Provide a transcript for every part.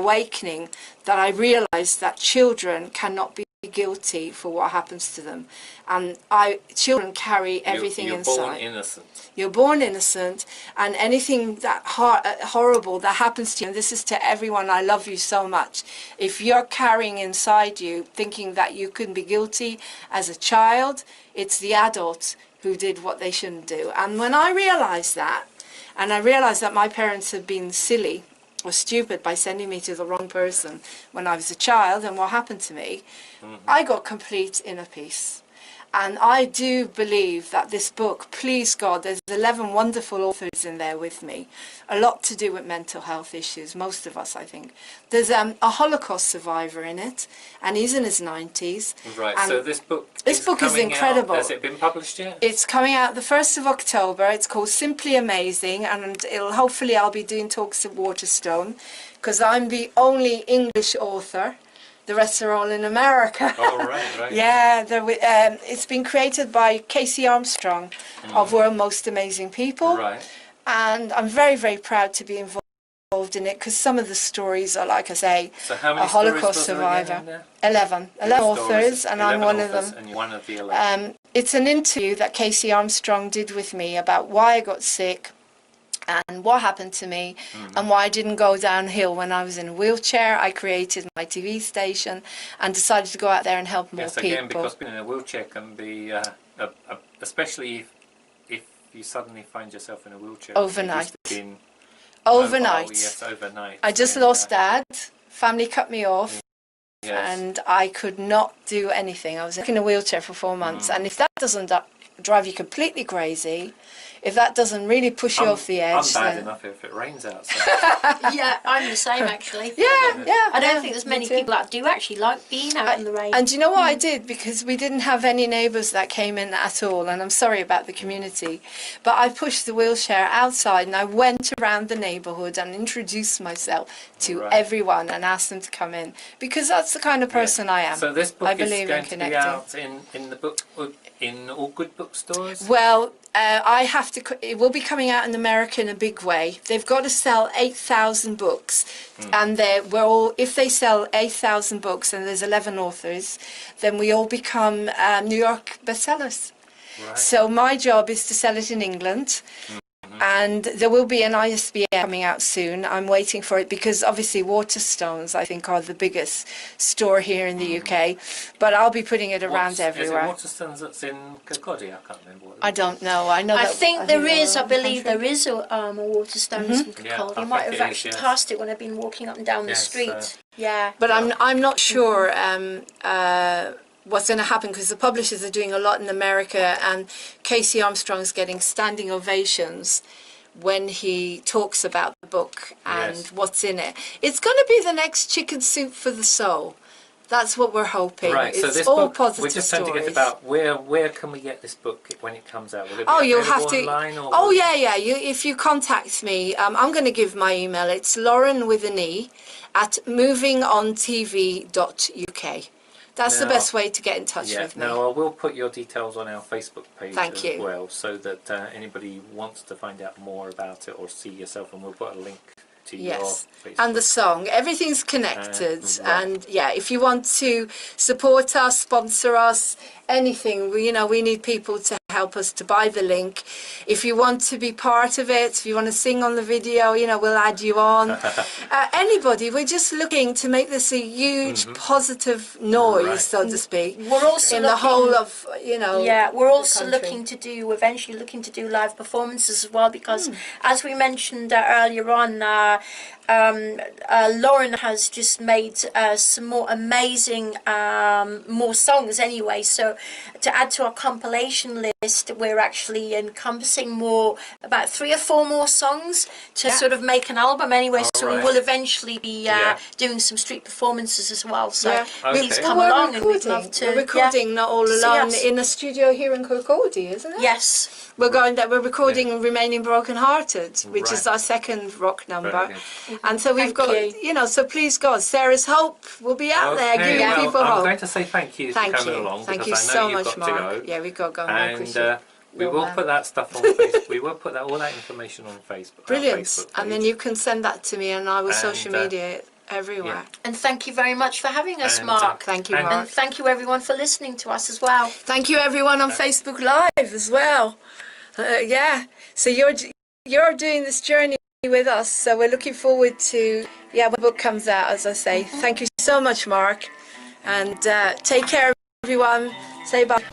awakening that I realized that children cannot be guilty for what happens to them, and children carry everything inside. You're born innocent. You're born innocent, and anything that horrible that happens to you, and this is to everyone, I love you so much, if you're carrying inside you thinking that you couldn't be guilty as a child, it's the adults who did what they shouldn't do. And when I realized that, and I realized that my parents had been silly or stupid by sending me to the wrong person when I was a child, and what happened to me, I got complete inner peace. And I do believe that this book, please God, there's 11 wonderful authors in there with me. A lot to do with mental health issues, most of us, I think. There's a Holocaust survivor in it, and he's in his 90s. Right, so this book is incredible. Has it been published yet? It's coming out the 1st of October. It's called Simply Amazing, and hopefully I'll be doing talks at Waterstone, because I'm the only English author. The rest are all in America. Oh, right. Yeah, it's been created by Casey Armstrong of World Most Amazing People. Right. And I'm very, very proud to be involved in it, because some of the stories are, like I say, so how many a Holocaust survivor. 11 authors, and I'm one of them. And you're one of the 11. It's an interview that Casey Armstrong did with me about why I got sick, and what happened to me, and why I didn't go downhill when I was in a wheelchair. I created my TV station and decided to go out there and help more people. Yes, again, because being in a wheelchair can be, especially if you suddenly find yourself in a wheelchair. Overnight. Overnight. Yes, overnight. I just lost Dad. Family cut me off. Yes. And I could not do anything. I was in a wheelchair for 4 months, and if that doesn't drive you completely crazy, if that doesn't really push you off the edge, I'm bad enough if it rains outside. Yeah, I'm the same actually. Yeah. I don't think there's many people that do actually like being out in the rain. And do you know what I did? Because we didn't have any neighbours that came in at all, and I'm sorry about the community, but I pushed the wheelchair outside and I went around the neighbourhood and introduced myself to everyone and asked them to come in, because that's the kind of person I am. So this book I believe is going in to be out in the book in all good bookstores? Well, it will be coming out in America in a big way. They've got to sell 8,000 books, and if they sell 8,000 books and there's 11 authors, then we all become New York bestsellers. Right. So my job is to sell it in England. And there will be an ISBN coming out soon. I'm waiting for it, because obviously Waterstones, I think, are the biggest store here in the UK. But I'll be putting it around everywhere. Is it Waterstones that's in Kirkcaldy? I can't remember what it is. I don't know. I believe there is a Waterstones in Kirkcaldy. I might have actually passed it when I've been walking up and down the street. But I'm not sure what's going to happen, because the publishers are doing a lot in America, and Casey Armstrong's getting standing ovations when he talks about the book and what's in it. It's going to be the next Chicken Soup for the Soul. That's what we're hoping. Right, so it's this all book, positive we're just trying to get about where can we get this book when it comes out? Will it be you'll have to. Online, or if you contact me, I'm going to give my email. It's Lauren with an E at movingontv.uk. That's the best way to get in touch with me. Now, I will put your details on our Facebook page as well, so that anybody wants to find out more about it or see yourself, and we'll put a link to your Facebook. And the song. Everything's connected. And if you want to support us, sponsor us, anything, we need people to help us to buy the link. If you want to be part of it, if you want to sing on the video, we'll add you on. Anybody, we're just looking to make this a huge positive noise, so to speak. We're also the whole of, we're also eventually looking to do live performances as well, because as we mentioned earlier on, Lauren has just made some more amazing more songs anyway, so to add to our compilation list, we're actually encompassing about 3 or 4 more songs to sort of make an album anyway. So we will eventually be doing some street performances as well, so please come along, and we'd love to. We're recording Not All Alone in a studio here in Kirkcaldy, isn't it? Yes. We're recording Remaining Broken Hearted, which is our second rock number. And so we've got, so please God, Sarah's Hope will be out there giving people hope. I'm going to say thank you for coming along. Thank you so much, Mark. Yeah, we've got to go and we will put that stuff on Facebook. We will put all that information on Facebook. Brilliant. And then you can send that to me, and I will social media it. everywhere. And thank you very much for having us, And, Mark. Thank you, and- Mark. And thank you everyone for listening to us as well. Thank you everyone on Facebook Live as well. Yeah, so you're doing this journey with us, so we're looking forward to when the book comes out, as I say. Thank you so much, Mark, and take care, everyone. Say bye.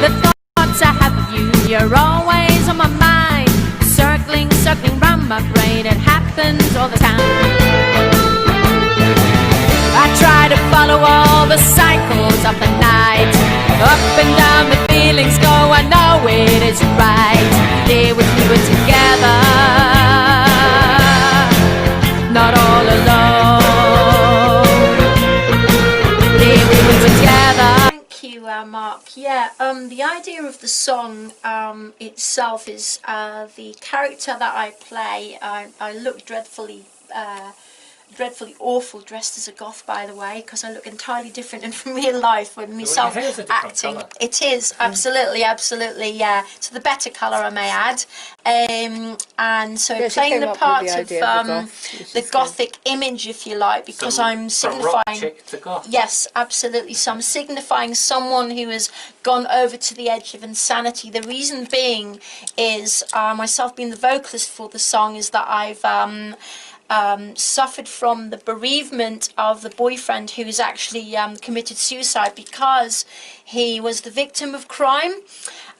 The thoughts I have of you, you're always on my mind. Circling, circling round my brain, it happens all the time. I try to follow all the cycles of the night. Up and down the feelings go, I know it is right. Here with you we're together, not all alone. Here we were together. Thank you, Mark. Yeah, the idea of the song itself is the character that I play. I look dreadfully awful dressed as a goth, by the way, because I look entirely different in real life when myself your hair's a different acting. colour. It is absolutely, yeah. So the better colour, I may add. And so Yeah, she playing came the up with part the of idea of the goth, which the is good. gothic image, if you like, because So, I'm from rock signifying. chick to goth. Yes, absolutely. So I'm signifying someone who has gone over to the edge of insanity. The reason being is myself being the vocalist for the song is that I've suffered from the bereavement of the boyfriend who's actually committed suicide because he was the victim of crime.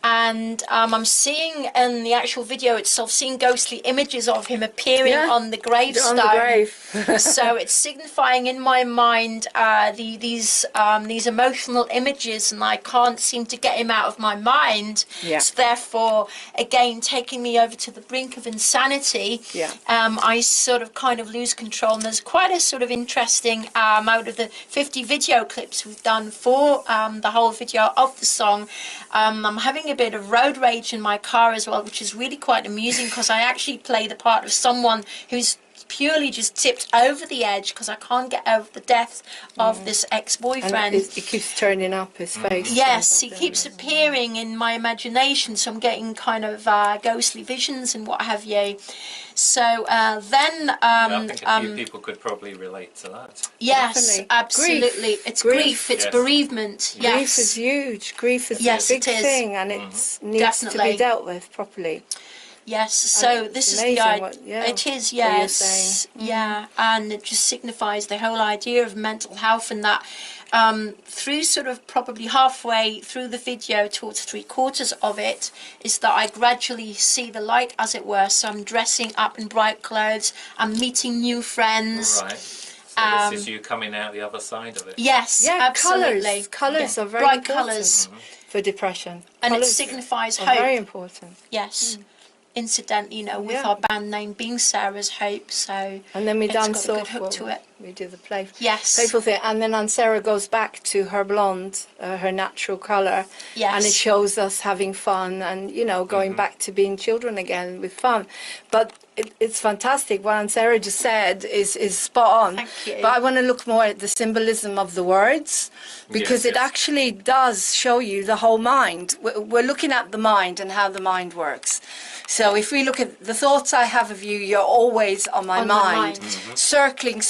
And I'm seeing in the actual video itself, seeing ghostly images of him appearing Yeah, on the gravestone. on the grave. So it's signifying in my mind these emotional images, and I can't seem to get him out of my mind. Yeah. So therefore, again, taking me over to the brink of insanity. Yeah. I sort of kind of lose control, and there's quite a sort of interesting out of the 50 video clips we've done for the whole video of the song. I'm having a bit of road rage in my car as well, which is really quite amusing because I actually play the part of someone who's purely just tipped over the edge because I can't get over the death of this ex-boyfriend. And it keeps turning up his face. Yes, he keeps appearing in my imagination, so I'm getting kind of ghostly visions and what have you. So then, I think a few people could probably relate to that. yes, Definitely. absolutely. Grief. It's Grief. grief, it's Yes. bereavement. Yes. Grief is huge. Grief is Yes, a big it is. thing, and it needs to Definitely. be dealt with properly. Yes, so it's this is amazing the idea. what- yeah, It is, what you're yes, saying. yeah, and it just signifies the whole idea of mental health, and that through sort of probably halfway through the video towards 3/4 of it is that I gradually see the light, as it were. So I'm dressing up in bright clothes, I'm meeting new friends. Right. So this is you coming out the other side of it. Yes, Yeah, absolutely. colours Yeah, are very bright important colours, for depression. and it Colours signifies are hope. very important. Yes. Incident, you know, with Yeah. our band name being Sarah's Hope, so And then we it's dance got a good off. hook to it. We do the play. Yes. Playful thing, and then Sarah goes back to her blonde, her natural colour, Yes. and it shows us having fun and going back to being children again with fun. But it's fantastic. What Sarah just said is spot on. Thank you. But I want to look more at the symbolism of the words because Yes, it yes. actually does show you the whole mind. We're looking at the mind and how the mind works. So if we look at the thoughts I have of you, you're always on my On my mind. mind. Circling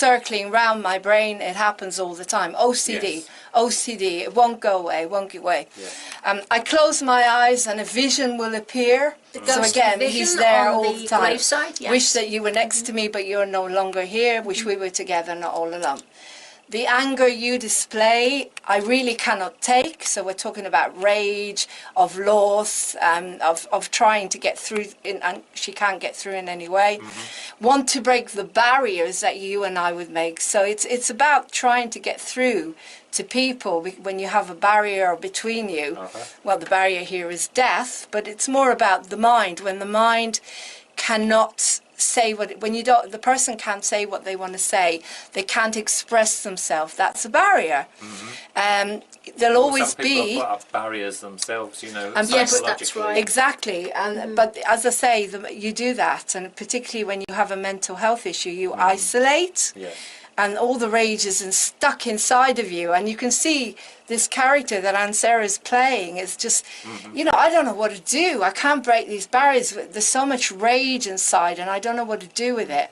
round my brain. It happens all the time. OCD, Yes. OCD. It won't go away, won't go away. Yeah. I close my eyes and a vision will appear. So ghostly again, vision he's there on all the the time. graveside, yes. Wish that you were next to me, but you're no longer here. Wish we were together, not all alone. The anger you display, I really cannot take. So we're talking about rage, of loss, of trying to get through, and she can't get through in any way. Want to break the barriers that you and I would make. So it's about trying to get through to people when you have a barrier between you. Well, the barrier here is death, but it's more about the mind. When the mind cannot say when you don't, the person can't say what they want to say, they can't express themselves, that's a barrier. There'll always some people be have put up barriers themselves, you know, And yes, psychologically. that's right. exactly, and but as I say, you do that, and particularly when you have a mental health issue, you isolate. Yes. And all the rage is stuck inside of you, and you can see this character that Aunt Sarah's playing is just, you know, I don't know what to do. I can't break these barriers. There's so much rage inside, and I don't know what to do with it.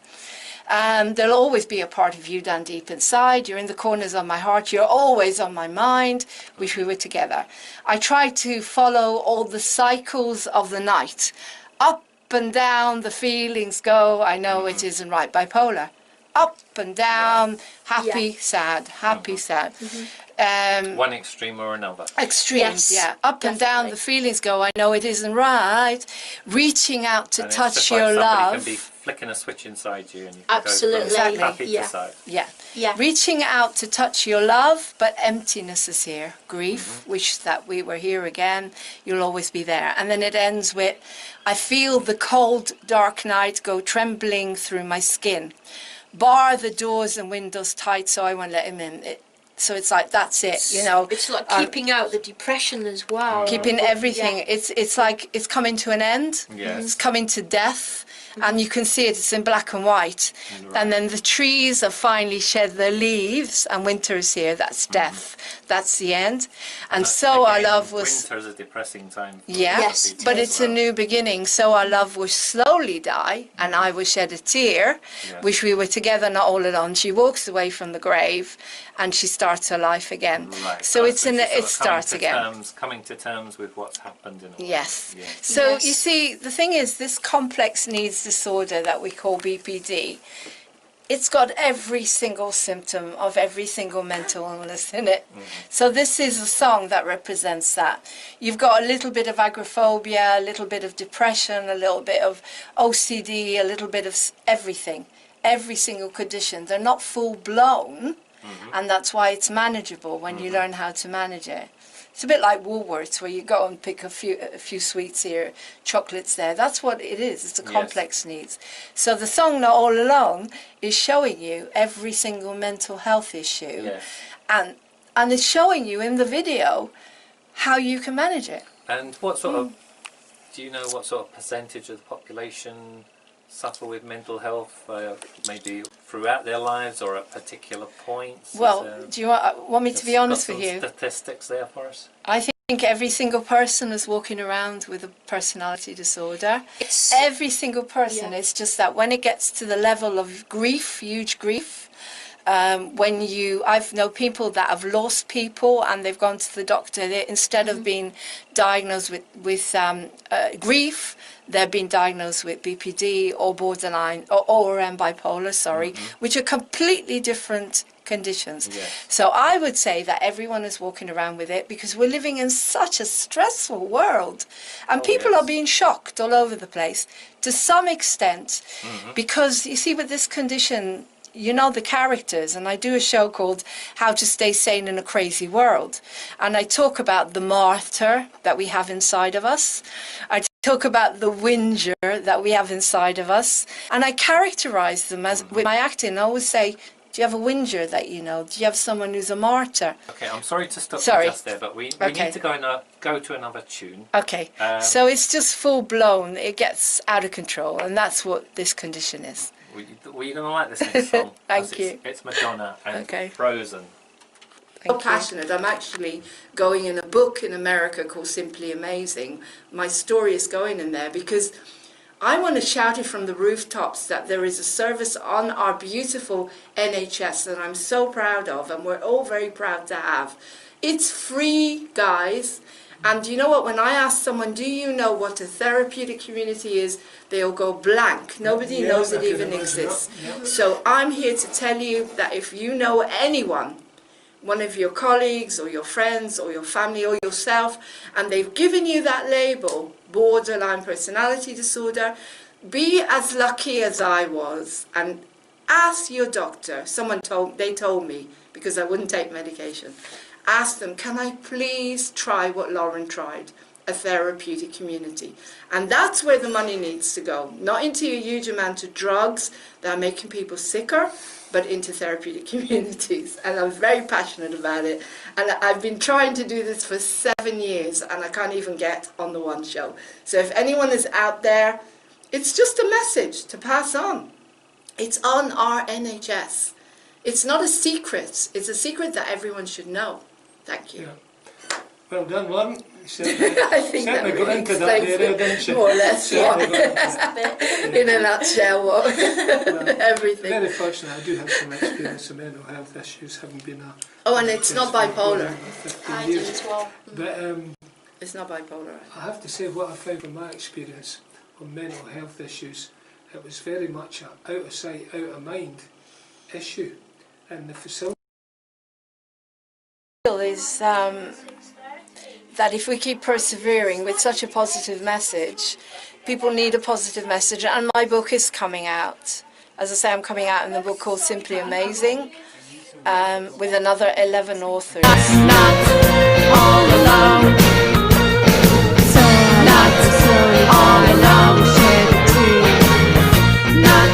There'll always be a part of you down deep inside. You're in the corners of my heart. You're always on my mind. Wish we were together. I try to follow all the cycles of the night. Up and down the feelings go. I know it isn't right. Bipolar. Up and down, happy, sad, happy, sad. One extreme or another. Extremes, Yes, yeah. Up and down definitely. the feelings go. I know it isn't right. Reaching out to And it's touch just your like somebody love. can be flicking a switch inside you and you can Absolutely. go from Exactly. happy Yeah. to sad. Yeah. Yeah. Reaching out to touch your love, but emptiness is here. Grief, wish that we were here again. You'll always be there. And then it ends with, I feel the cold, dark night go trembling through my skin. Bar the doors and windows tight so I won't let him in. So it's like, that's it, you know. It's like keeping out the depression as well. Keeping everything. Yeah. It's like it's coming to an end. Yes. It's coming to death. And you can see it, it's in black and white. And then the trees have finally shed their leaves and winter is here. That's death. That's the end. And So Our Again, Love was... winter's a depressing time. For Yeah, Yes. but as it's well. a new beginning. So Our Love will slowly die, and I will shed a tear. Yeah. Wish we were together, not all alone. She walks away from the grave, and she starts her life again. Right. So it's she's in sort it of starts again. Coming to terms with what's happened in a while. Yes. Yes. So Yes. you see, the thing is, this complex needs disorder that we call BPD, it's got every single symptom of every single mental illness in it. So this is a song that represents that. You've got a little bit of agoraphobia, a little bit of depression, a little bit of OCD, a little bit of everything, every single condition. They're not full blown, and that's why it's manageable when you learn how to manage it. It's a bit like Woolworths, where you go and pick a few sweets here, chocolates there. That's what it is. It's a complex needs. So the song Not All Alone is showing you every single mental health issue. Yes. And it's showing you in the video how you can manage it. And what sort of, do you know what sort of percentage of the population suffer with mental health, maybe throughout their lives or at particular points? Well, do you want me to be honest got with some you? statistics there for us? I think every single person is walking around with a personality disorder. It's Every single person. Yeah. It's just that when it gets to the level of grief, huge grief, I've known people that have lost people and they've gone to the doctor. Instead of being diagnosed with grief, they've been diagnosed with BPD or borderline or bipolar, which are completely different conditions. Yes. So I would say that everyone is walking around with it because we're living in such a stressful world, and people yes. are being shocked all over the place to some extent, because you see with this condition, you know the characters, and I do a show called How to Stay Sane in a Crazy World, and I talk about the martyr that we have inside of us. I talk about the whinger that we have inside of us, and I characterize them as with my acting. I always say, do you have a whinger that you know? Do you have someone who's a martyr? Okay, I'm sorry to stop Sorry. you just there, but we Okay. need to go to another tune. Okay, so it's just full blown. It gets out of control, and that's what this condition is. Were you going to like this next song? Thank 'Cause you. It's Madonna and Okay. Frozen. So passionate. I'm actually going in a book in America called Simply Amazing. My story is going in there because I want to shout it from the rooftops that there is a service on our beautiful NHS that I'm so proud of, and we're all very proud to have. It's free, guys. And you know what? When I ask someone, do you know what a therapeutic community is? They'll go blank. Nobody knows it even exists. So I'm here to tell you that if you know anyone, one of your colleagues or your friends or your family or yourself, and they've given you that label, borderline personality disorder, be as lucky as I was and ask your doctor. They told me, because I wouldn't take medication. Ask them, can I please try what Lauren tried? a therapeutic community. And that's where the money needs to go, not into a huge amount of drugs that are making people sicker, but into therapeutic communities. And I'm very passionate about it. And I've been trying to do this for 7 years, and I can't even get on the one show. So if anyone is out there, it's just a message to pass on. It's on our NHS. It's not a secret. It's a secret that everyone should know. Thank you. Yeah. Well done, Lauren. Certainly, I think that certainly got really into that explains area, it, didn't you? more or less, yeah. Certainly got into In a nutshell, what Well, everything. very fortunate, I do have some experience of mental health issues, having been a... Oh, and it's not bipolar. 15 I do years. as well. But It's not bipolar. I have to say, what I found from my experience on mental health issues, it was very much a out of sight, out of mind issue. And the facility Is that if we keep persevering with such a positive message, people need a positive message, and my book is coming out. As I say, I'm coming out in the book called Simply Amazing, with another 11 authors. Not all alone. So not all alone. Shed a tear. Not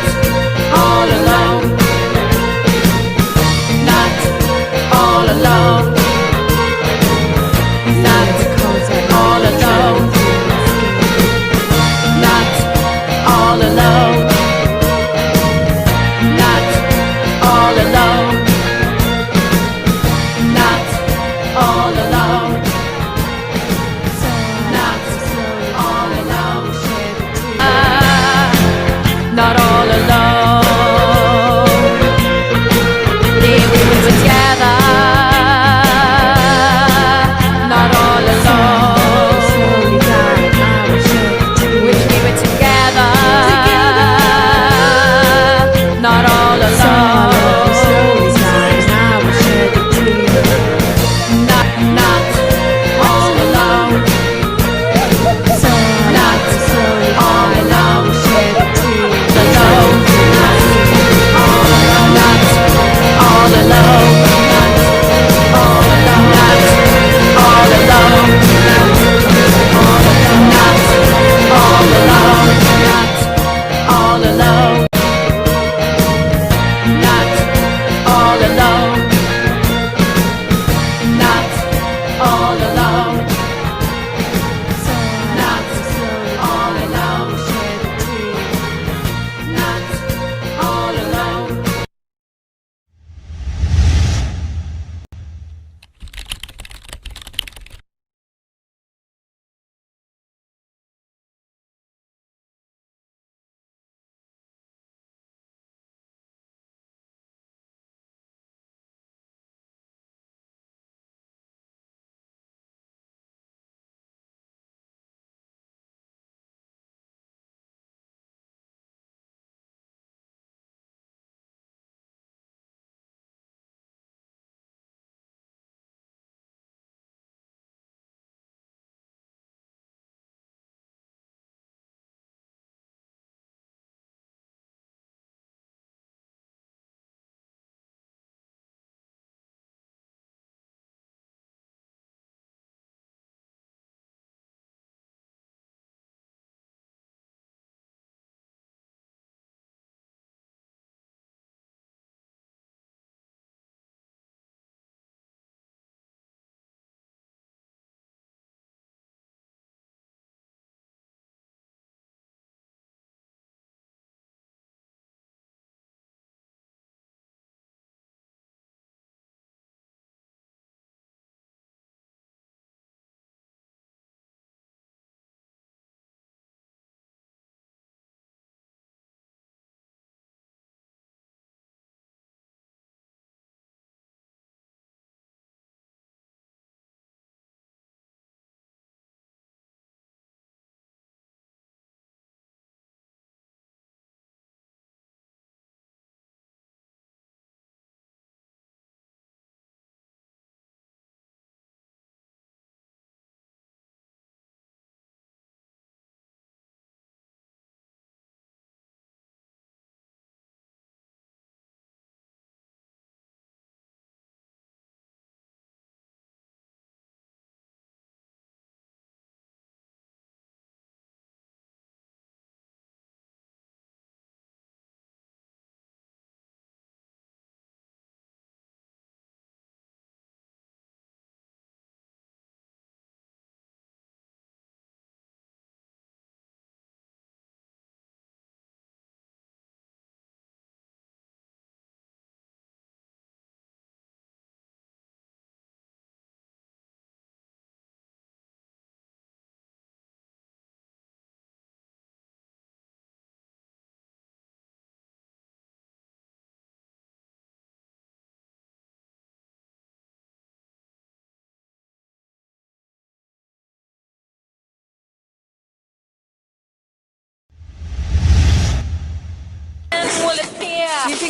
all alone. Not all alone. Not all alone. Not all alone. Not all alone. Not all alone. Not all alone. Not all alone. Here we were together. Not all alone. Wish we were together. Not all alone. Not all alone. Not all alone. Alone. Not all alone. Not all alone. Not all alone. Not all alone. Not all alone. Not all alone. Not all alone. Not all alone.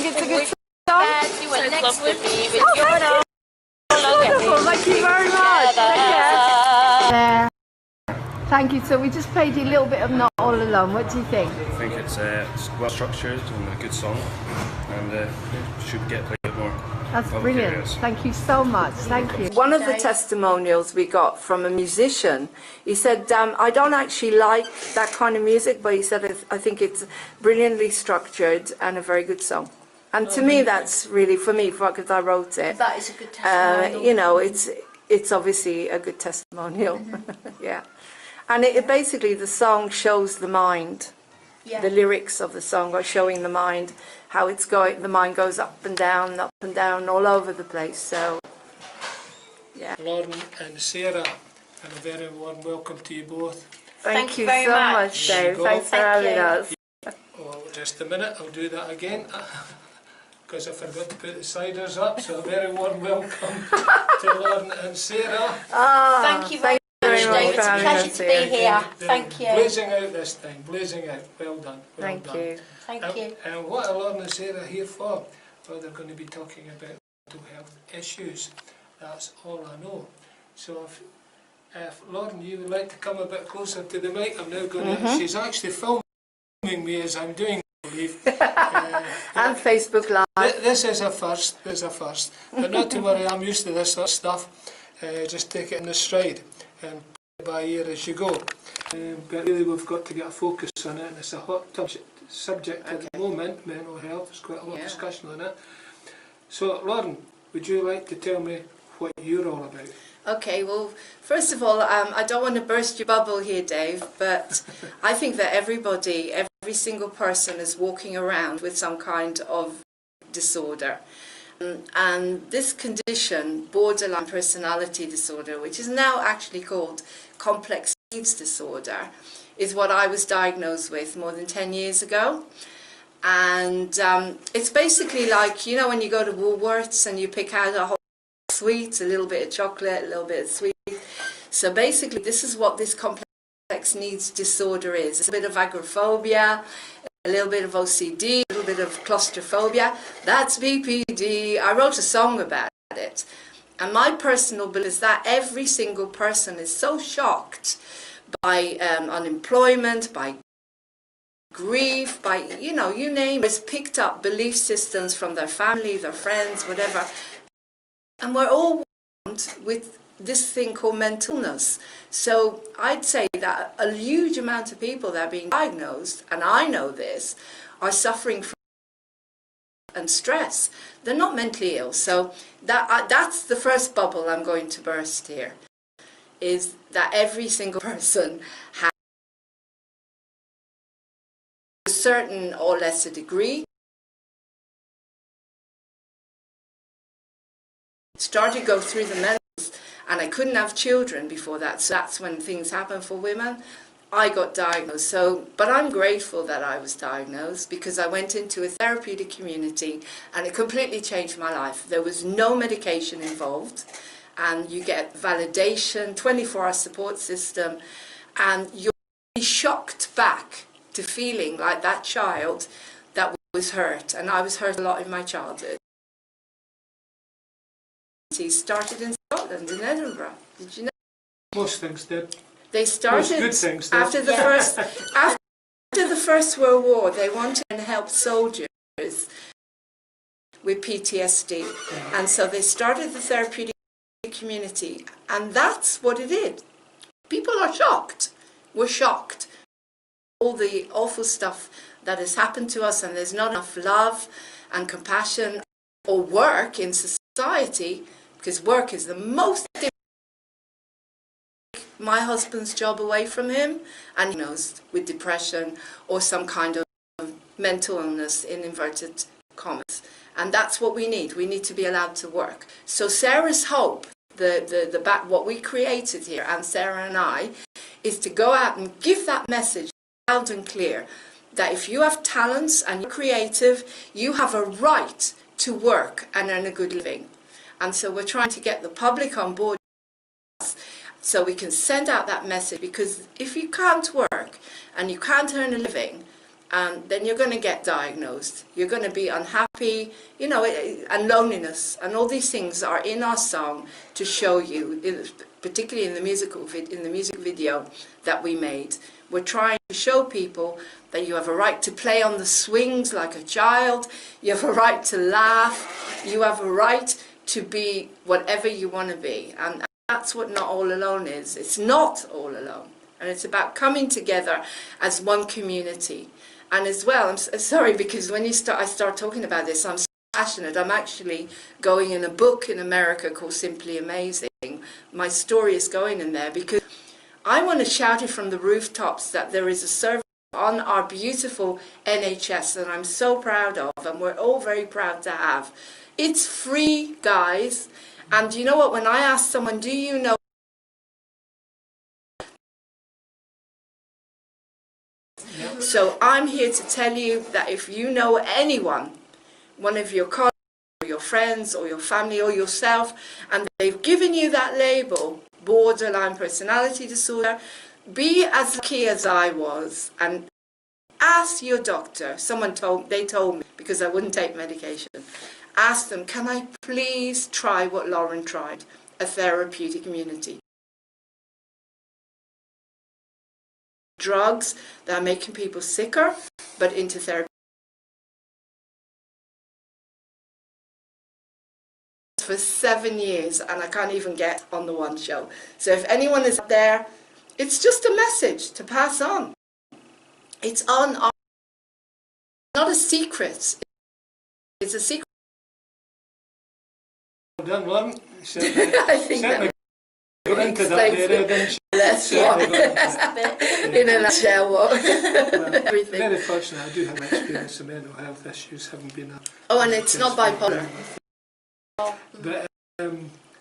think it's a good song? You were next to me with your arm. Wonderful, thank you very much. Take care. There. Thank you. So we just played you a little bit of Not All Alone. What do you think? I think it's well structured and a good song, and should get played more. That's brilliant. Thank you so much. Thank you. One of the testimonials we got from a musician, he said, I don't actually like that kind of music, but he said, I think it's brilliantly structured and a very good song. And to me, that's really, for me, because I wrote it, That is a good testimonial. you know, it's obviously a good testimonial. Yeah. And it basically, the song shows the mind. Yeah. The lyrics of the song are showing the mind, how it's going, the mind goes up and down, all over the place. So, yeah. Lauren and Sarah, and a very warm welcome to you both. Thank you very so much. much, Dave. There you go. Thanks for Thank having you. us. Well, just a minute, I'll do that again, because I forgot to put the ciders up, so a very warm welcome to Lauren and Sarah. Thank you very much, Dave. It's a pleasure to be here. They're Thank you. blazing out this time, blazing out. Well done. Well Thank done. you. Thank you. And what are Lauren and Sarah here for? Well, they're going to be talking about mental health issues. That's all I know. So if Lauren, you would like to come a bit closer to the mic, I'm now going to... She's actually filming me as I'm doing, I believe. And Facebook Live. This is a first, but not to worry, I'm used to this sort of stuff. Just take it in the stride and play it by ear as you go. But really we've got to get a focus on it, and it's a hot subject at the moment, mental health. There's quite a lot of discussion on it. So Lauren, would you like to tell me what you're all about? Okay, well, first of all, I don't want to burst your bubble here, Dave, but I think that everybody, every single person is walking around with some kind of disorder. And this condition, borderline personality disorder, which is now actually called complex needs disorder, is what I was diagnosed with more than 10 years ago. And it's basically like, you know, when you go to Woolworths and you pick out a whole sweets, a little bit of chocolate, a little bit of sweet. So basically this is what this complex needs disorder is. It's a bit of agoraphobia, a little bit of OCD, a little bit of claustrophobia. That's BPD. I wrote a song about it. And my personal belief is that every single person is so shocked by unemployment, by grief, by, you know, you name it, has picked up belief systems from their family, their friends, whatever. And we're all with this thing called mental illness. So I'd say that a huge amount of people that are being diagnosed, and I know this, are suffering from and stress. They're not mentally ill. So that's the first bubble I'm going to burst here, is that every single person has a certain or lesser degree. Started to go through the menopause, and I couldn't have children before that, so that's when things happen for women. I got diagnosed, but I'm grateful that I was diagnosed, because I went into a therapeutic community and it completely changed my life. There was no medication involved, and you get validation, 24-hour support system, and you're shocked back to feeling like that child that was hurt. And I was hurt a lot in my childhood. He started in Scotland, in Edinburgh. Did you know? Most things did. They started good things, though. after the First World War. They wanted to help soldiers with PTSD, and so they started the therapeutic community, and that's what it did. People are shocked. We're shocked. All the awful stuff that has happened to us, and there's not enough love and compassion or work in society, because work is the most difficult. My husband's job away from him, and he knows, with depression or some kind of mental illness in inverted commas, and that's what we need. We need to be allowed to work. So Sarah's hope, what we created here, and Sarah and I, is to go out and give that message loud and clear, that if you have talents and you're creative, you have a right to work and earn a good living. And so we're trying to get the public on board so we can send out that message, because if you can't work and you can't earn a living and then you're going to get diagnosed. You're going to be unhappy, you know, and loneliness, and all these things are in our song to show you, particularly in the music video that we made. We're trying to show people that you have a right to play on the swings like a child, you have a right to laugh, you have a right to be whatever you want to be, and that's what Not All Alone is. It's not all alone, and it's about coming together as one community. And as well, I'm sorry, because when I start talking about this, I'm so passionate. I'm actually going in a book in America called Simply Amazing. My story is going in there because I want to shout it from the rooftops that there is a service on our beautiful NHS that I'm so proud of, and we're all very proud to have. It's free, guys. And you know what, when I ask someone, do you know? So I'm here to tell you that if you know anyone, one of your colleagues or your friends or your family or yourself, and they've given you that label, borderline personality disorder, be as lucky as I was and ask your doctor. They told me, because I wouldn't take medication, ask them, can I please try what Lauren tried, a therapeutic community? Drugs that are making people sicker, but into therapy. For 7 years, and I can't even get on the one show. So if anyone is up there, it's just a message to pass on. It's on our, not a secret. It's a secret. Well done, Lauren. I think that got into that area, didn't she? That's in a nutshell, what? Everything. Very fortunate, I do have experience of mental health issues, having been a... Oh, and it's not bipolar. But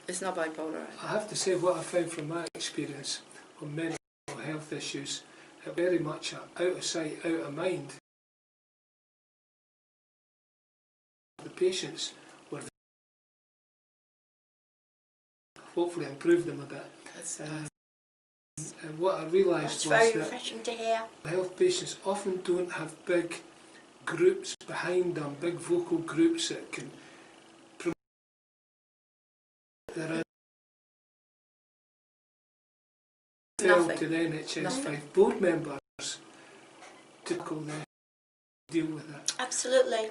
It's not bipolar. I have to say what I found from my experience on mental health issues, are very much out of sight, out of mind. The patients were hopefully improved them a bit. And what I realised was very that refreshing to hear. health patients often don't have big groups behind them, big vocal groups that can promote their Nothing. to the NHS 5 board members to deal with it. Absolutely.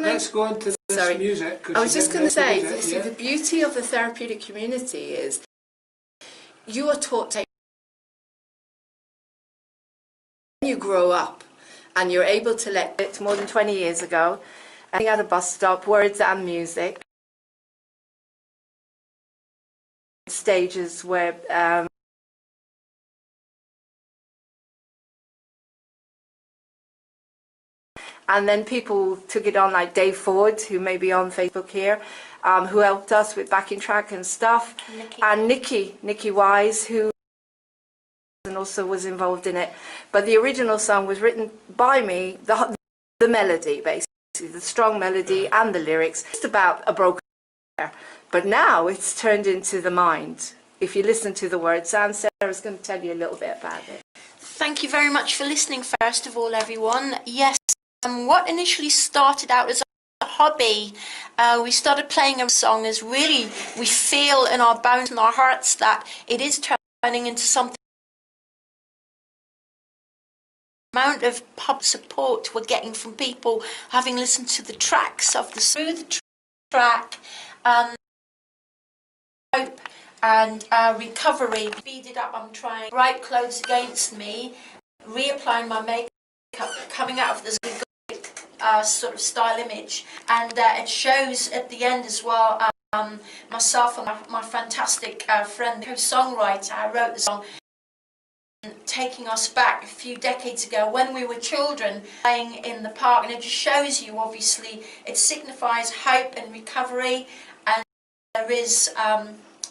Let's go on to this music. I was just going to say, music, you see, the beauty of the therapeutic community is you are taught to, you grow up and you're able to let it more than 20 years ago, and at a bus stop, words and music, stages where and then people took it on, like Dave Ford, who may be on Facebook here, who helped us with backing track and stuff. And Nikki Wise, who also was involved in it. But the original song was written by me, the melody, basically, the strong melody and the lyrics, just about a broken hair. But now it's turned into the mind. If you listen to the words, and Sarah's going to tell you a little bit about it. Thank you very much for listening, first of all, everyone. Yes. What initially started out as a hobby, we started playing a song as really we feel in our bones and our hearts that it is turning into something. The amount of pub support we're getting from people having listened to the tracks of through the track, hope and recovery. Speeded up, I'm trying bright clothes against me, reapplying my makeup, coming out of this sort of style image, and it shows at the end as well. Myself and my fantastic friend, co-songwriter, I wrote the song, taking us back a few decades ago when we were children playing in the park, and it just shows you, obviously, it signifies hope and recovery, and there is,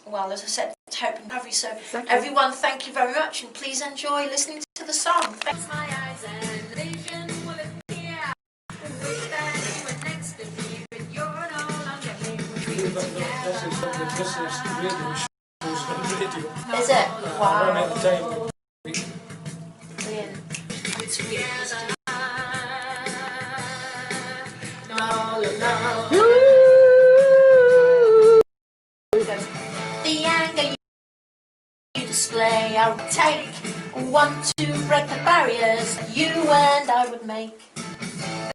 well, as I said, hope and recovery. So exactly. Everyone, thank you very much, and please enjoy listening to the song. Thanks. My eyes and vision will appear. Wish that you were next to me, but you're no longer here with me together. This is the business radio shows on radio. Is it? Wow. Run out of time. Brilliant. display. I would take one to break the barriers you and I would make.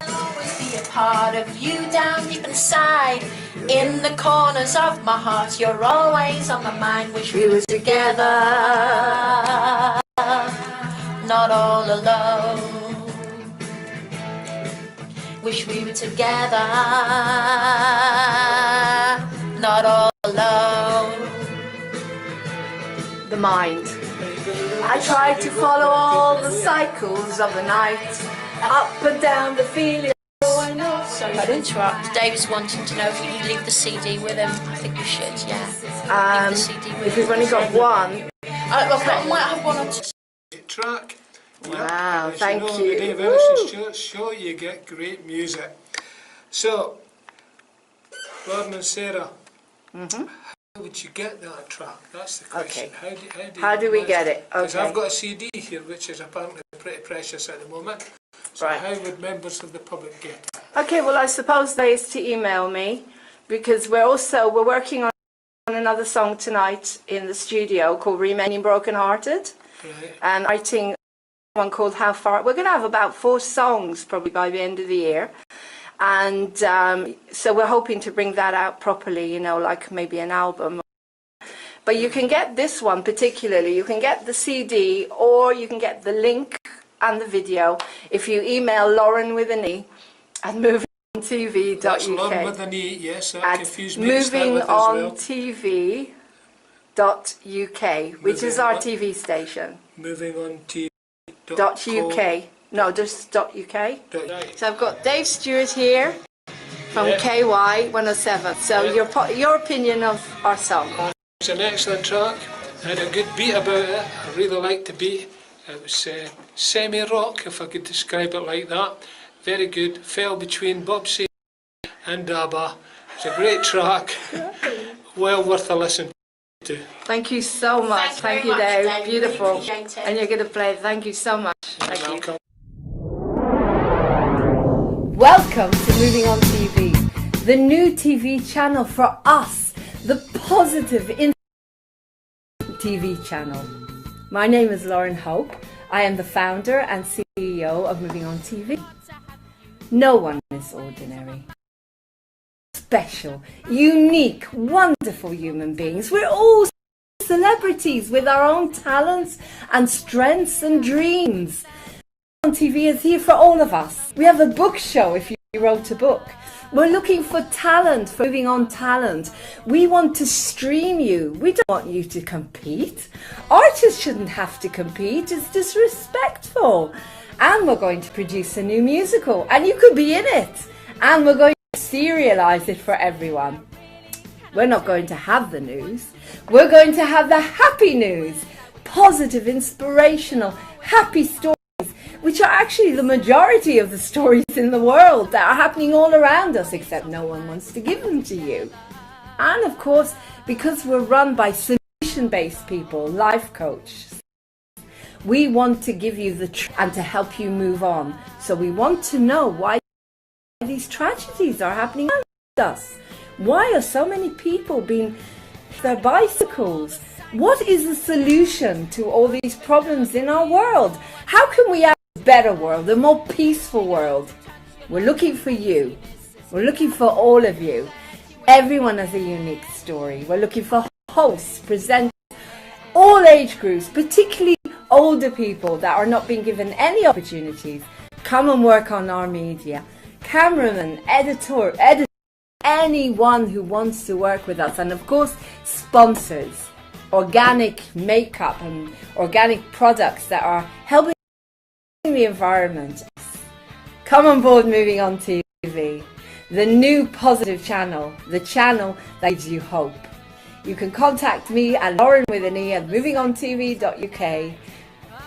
I'll always be a part of you down deep inside. In the corners of my heart, you're always on my mind. Wish we were together, not all alone. Wish we were together, not all alone. The mind. I try to follow all the cycles of the night, up and down the feeling. I know. Sorry to interrupt. Dave's wanting to know if you could leave the CD with him. I think you should, yeah. Leave the CD with If we've only got one. I might have one or two. Track. Wow, As thank you. Know, you. The Dave Ellison Stewart show, you get great music. So, Lauren and Sarah, how would you get that track? That's the question. Okay. How do we get it? Because Okay. I've got a CD here, which is apparently pretty precious at the moment. So Right. how would members of the public get it? Okay, well, I suppose they is to email me, because we're working on another song tonight in the studio called Remaining Broken Hearted, Right. and writing one called How Far. We're going to have about 4 songs probably by the end of the year, and so we're hoping to bring that out properly, you know, like maybe an album. But you can get this one particularly, you can get the CD, or you can get the link and the video if you email Lauren with an E at movingontv.uk. That's Lauren with an E, yes, that At confused me to start with as well. movingontv.uk, which is our TV station. Moving on to .uk. No, just .uk. Right. So I've got Dave Stewart here from Yeah. KY 107. So your opinion of our song. It's an excellent track. Had a good beat about it. I really liked the beat. It was semi-rock, if I could describe it like that. Very good. Fell between Bob Seger and Abba. It's a great track. Well worth a listen to. Thank you so much. Thank Thank you you, very Dave. much, Dave. Beautiful. Really appreciate it. And you're going to play. Thank you so much. Thank you. Welcome. Welcome to Moving On TV, the new TV channel for us, the positive TV channel. My name is Lauren Hope. I am the founder and CEO of Moving On TV. No one is ordinary. Special, unique, wonderful human beings. We're all celebrities with our own talents and strengths and dreams. On TV is here for all of us. We have a book show if you wrote a book. We're looking for talent, for Moving On talent. We want to stream you. We don't want you to compete. Artists shouldn't have to compete. It's disrespectful. And we're going to produce a new musical, and you could be in it. And we're going to serialise it for everyone. We're not going to have the news. We're going to have the happy news. Positive, inspirational, happy stories, which are actually the majority of the stories in the world that are happening all around us, except no one wants to give them to you. And of course, because we're run by solution-based people, life coaches, we want to give you the truth and to help you move on. So we want to know why these tragedies are happening around us. Why are so many people being their bicycles? What is the solution to all these problems in our world? How can we have a better world, a more peaceful world? We're looking for you. We're looking for all of you. Everyone has a unique story. We're looking for hosts, presenters, all age groups, particularly older people that are not being given any opportunities. Come and work on our media. Cameraman, editor, anyone who wants to work with us. And of course, sponsors, organic makeup and organic products that are helping the environment. Come on board Moving On TV, the new positive channel, the channel that gives you hope. You can contact me at Lauren with an E at movingontv.uk.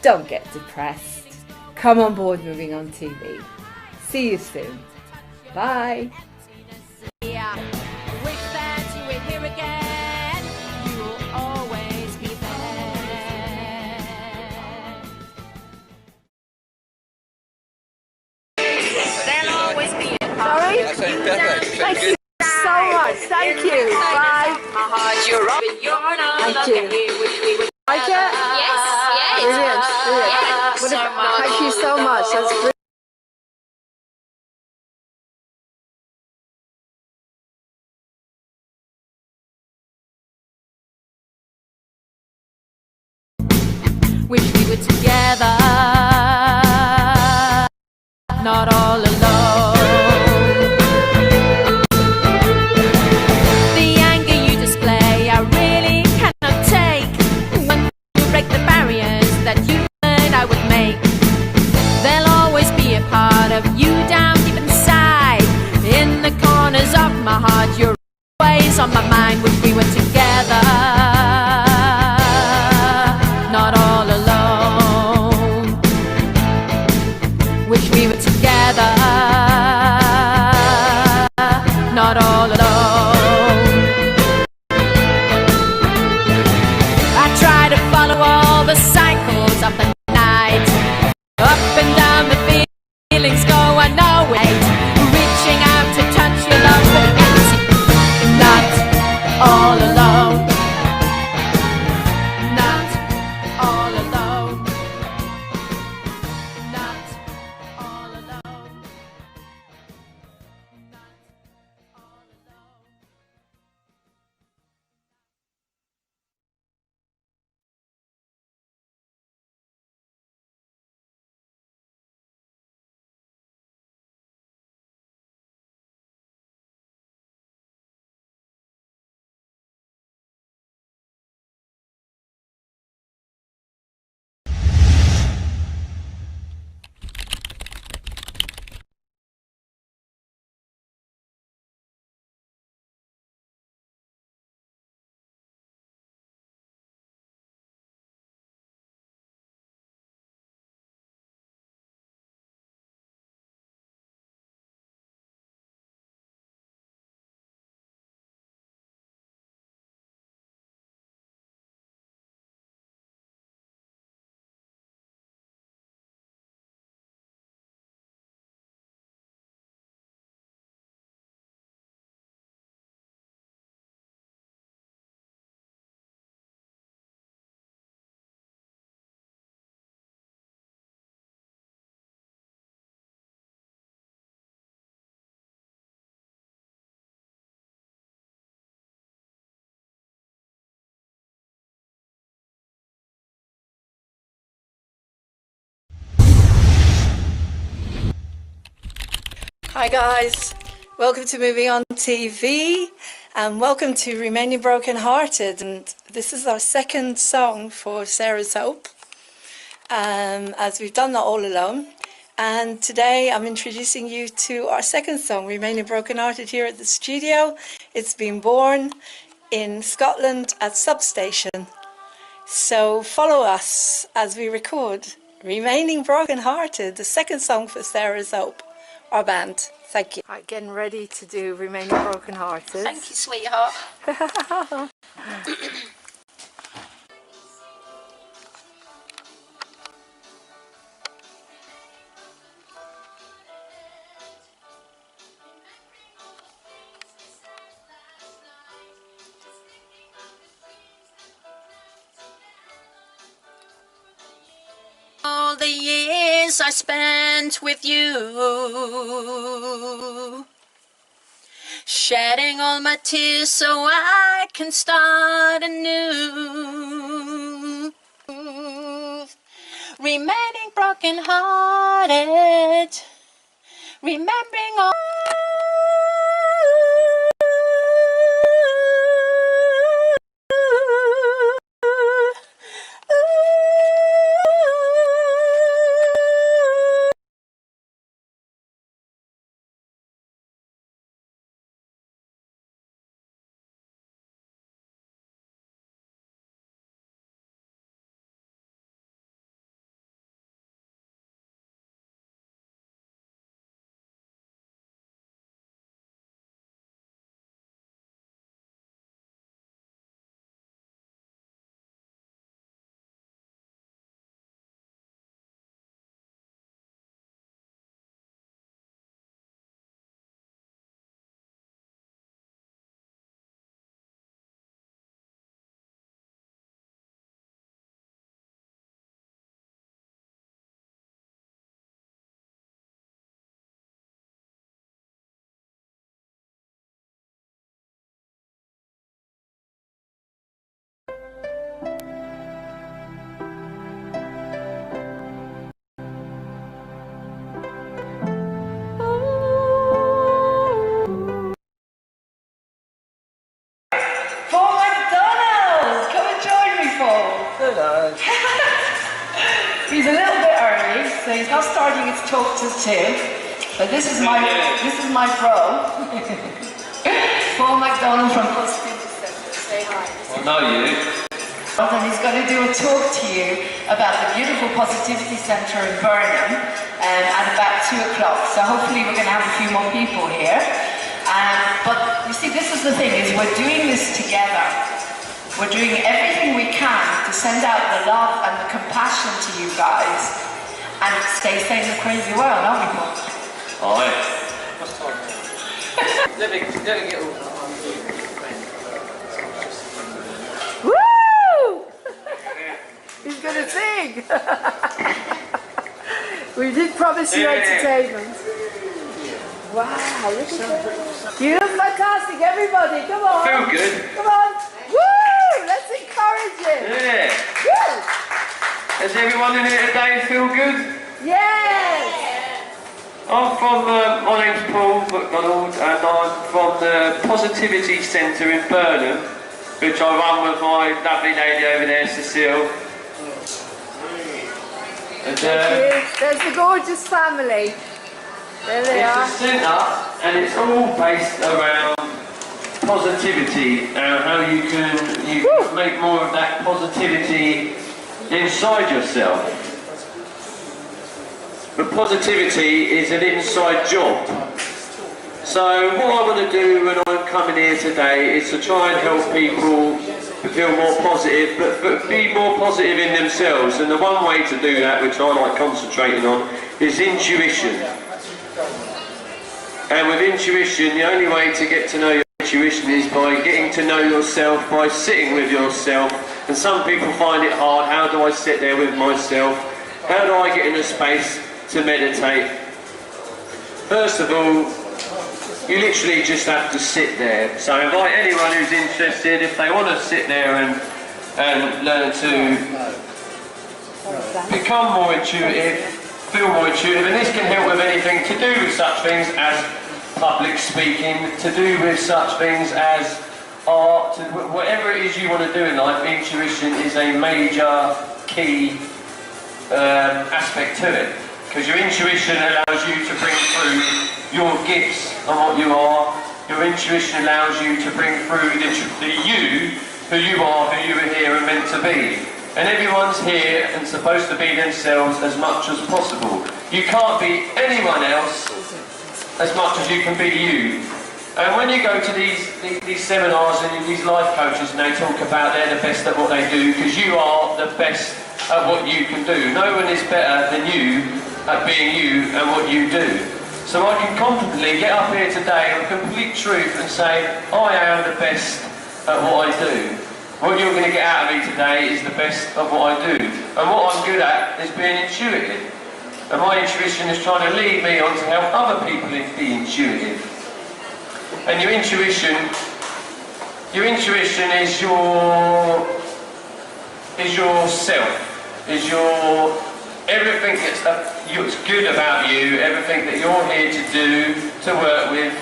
Don't get depressed. Come on board Moving On TV. See you soon. Bye. Yeah. Wish that you were here again. You will always be there. They'll always be in. Sorry? Thank you so much. Thank you. Bye. My heart, you're up, you're not Thank looking you. here, which we would Like it? Yes, yeah, Brilliant, brilliant. yeah, What so if- much. Thank you so much. That's brilliant. Wish we were together, not all alone. The anger you display, I really cannot take. When you break the barriers that you and I would make, there'll always be a part of you down deep inside. In the corners of my heart, you're always on my mind. Wish we were together, not all alone. Wish we were together, not all alone. I try to follow all the cycles of the night, up and down the feelings go unknowing, reaching out to touch your love, but empty. Not all alone. Not all alone. Not all alone. Not all alone. Hi guys, welcome to Moving On TV and welcome to Remaining Broken Hearted, and this is our second song for Sarah's Hope, as we've done that all alone, and today I'm introducing you to our second song, Remaining Broken Hearted, here at the studio. It's been born in Scotland at Substation, so follow us as we record Remaining Broken Hearted, the second song for Sarah's Hope, our band. Thank you. Right, getting ready to do Remaining Broken Hearted. Thank you, sweetheart. All the years I spent with you, shedding all my tears so I can start anew. Remaining broken hearted, remembering all. Hello. He's a little bit early, so he's not starting his talk till 2. But this is my bro, Paul McDonald from Positivity Centre. Say hi. I know you. And he's going to do a talk to you about the beautiful Positivity Centre in Burnham at about 2 o'clock. So hopefully we're going to have a few more people here. But you see, this is the thing, is we're doing this together. We're doing everything we can to send out the love and the compassion to you guys and stay safe in the crazy world, aren't we, Paul? Aye. Let me get all. Woo! He's going to sing. We did promise you entertainment. Wow, look at that. You look fantastic, everybody. Come on. Feel good. Come on. Woo! Let's encourage him. Yeah. Woo! Does everyone in here today feel good? Yes! I'm from, my name's Paul McDonald, and I'm from the Positivity Centre in Burnham, which I run with my lovely lady over there, Cecile. And, There's the gorgeous family. There they it's are. a centre, and it's all based around positivity and how you can make more of that positivity inside yourself. But positivity is an inside job. So what I want to do when I'm coming here today is to try and help people feel more positive, but be more positive in themselves. And the one way to do that, which I like concentrating on, is intuition. And with intuition, the only way to get to know your intuition is by getting to know yourself, by sitting with yourself. And some people find it hard. How do I sit there with myself? How do I get in a space to meditate? First of all, you literally just have to sit there. So I invite anyone who's interested, if they want to sit there and learn to become more intuitive, feel more intuitive, and this can help with anything to do with such things as public speaking, to do with such things as art, to whatever it is you want to do in life. Intuition is a major key aspect to it, because your intuition allows you to bring through your gifts and what you are. Your intuition allows you to bring through the you, who you are, who you were here and meant to be. And everyone's here and supposed to be themselves as much as possible. You can't be anyone else as much as you can be you. And when you go to these seminars and these life coaches and they talk about they're the best at what they do, because you are the best at what you can do. No one is better than you at being you and what you do. So I can confidently get up here today with complete truth and say, I am the best at what I do. What you're going to get out of me today is the best of what I do. And what I'm good at is being intuitive. And my intuition is trying to lead me on to help other people be intuitive. And your intuition is your self, is your everything that's good about you, everything that you're here to do, to work with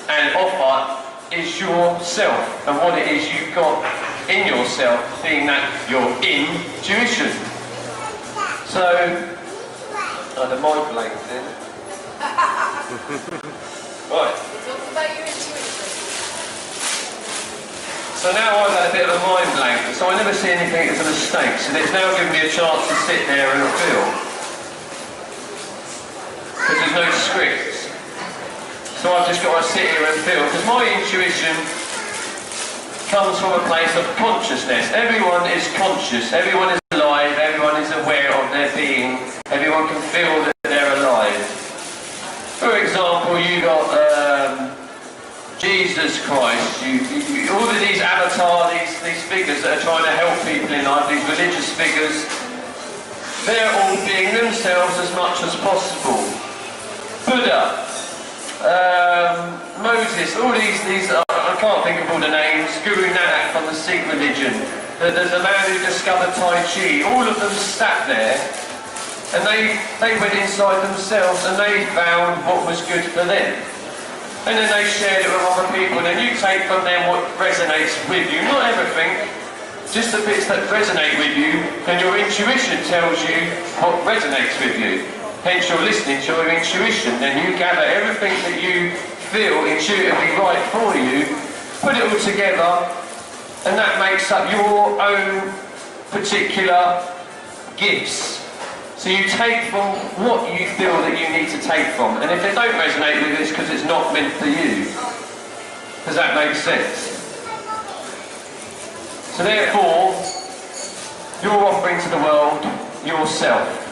and offer, is yourself, and what it is you've got in yourself, being that your intuition. So, the mind blank then. Right. So now I've had a bit of a mind blank, so I never see anything as a mistake, so it's now given me a chance to sit there and feel. Because there's no scripts. So I've just got to sit here and feel, because my intuition comes from a place of consciousness. Everyone is conscious, everyone is alive, everyone is aware of their being, everyone can feel that they're alive. For example, you got Jesus Christ, all of these avatars, these figures that are trying to help people in life, these religious figures, they're all being themselves as much as possible. Buddha, Moses, all these I can't think of all the names, Guru Nanak from the Sikh religion, the man who discovered Tai Chi, all of them sat there and they went inside themselves and they found what was good for them. And then they shared it with other people, and then you take from them what resonates with you, not everything, just the bits that resonate with you, then your intuition tells you what resonates with you. Hence you're listening to your intuition, then you gather everything that you feel intuitively right for you, put it all together, and that makes up your own particular gifts. So you take from what you feel that you need to take from, and if they don't resonate with this because it's not meant for you. Does that make sense? So therefore, you're offering to the world yourself.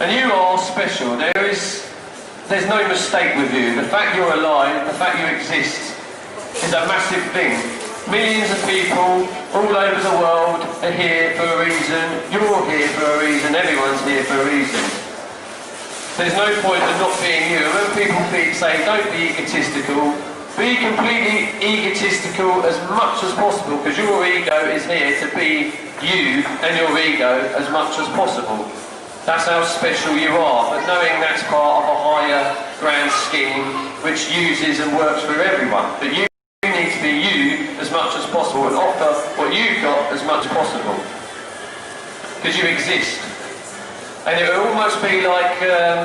And you are special. There's no mistake with you. The fact you're alive, the fact you exist, is a massive thing. Millions of people all over the world are here for a reason. You're here for a reason. Everyone's here for a reason. There's no point in not being you. And when people say, don't be egotistical, be completely egotistical as much as possible, because your ego is here to be you and your ego as much as possible. That's how special you are, but knowing that's part of a higher grand scheme which uses and works for everyone. But you need to be you as much as possible and offer what you've got as much as possible. Because you exist. And it will almost be like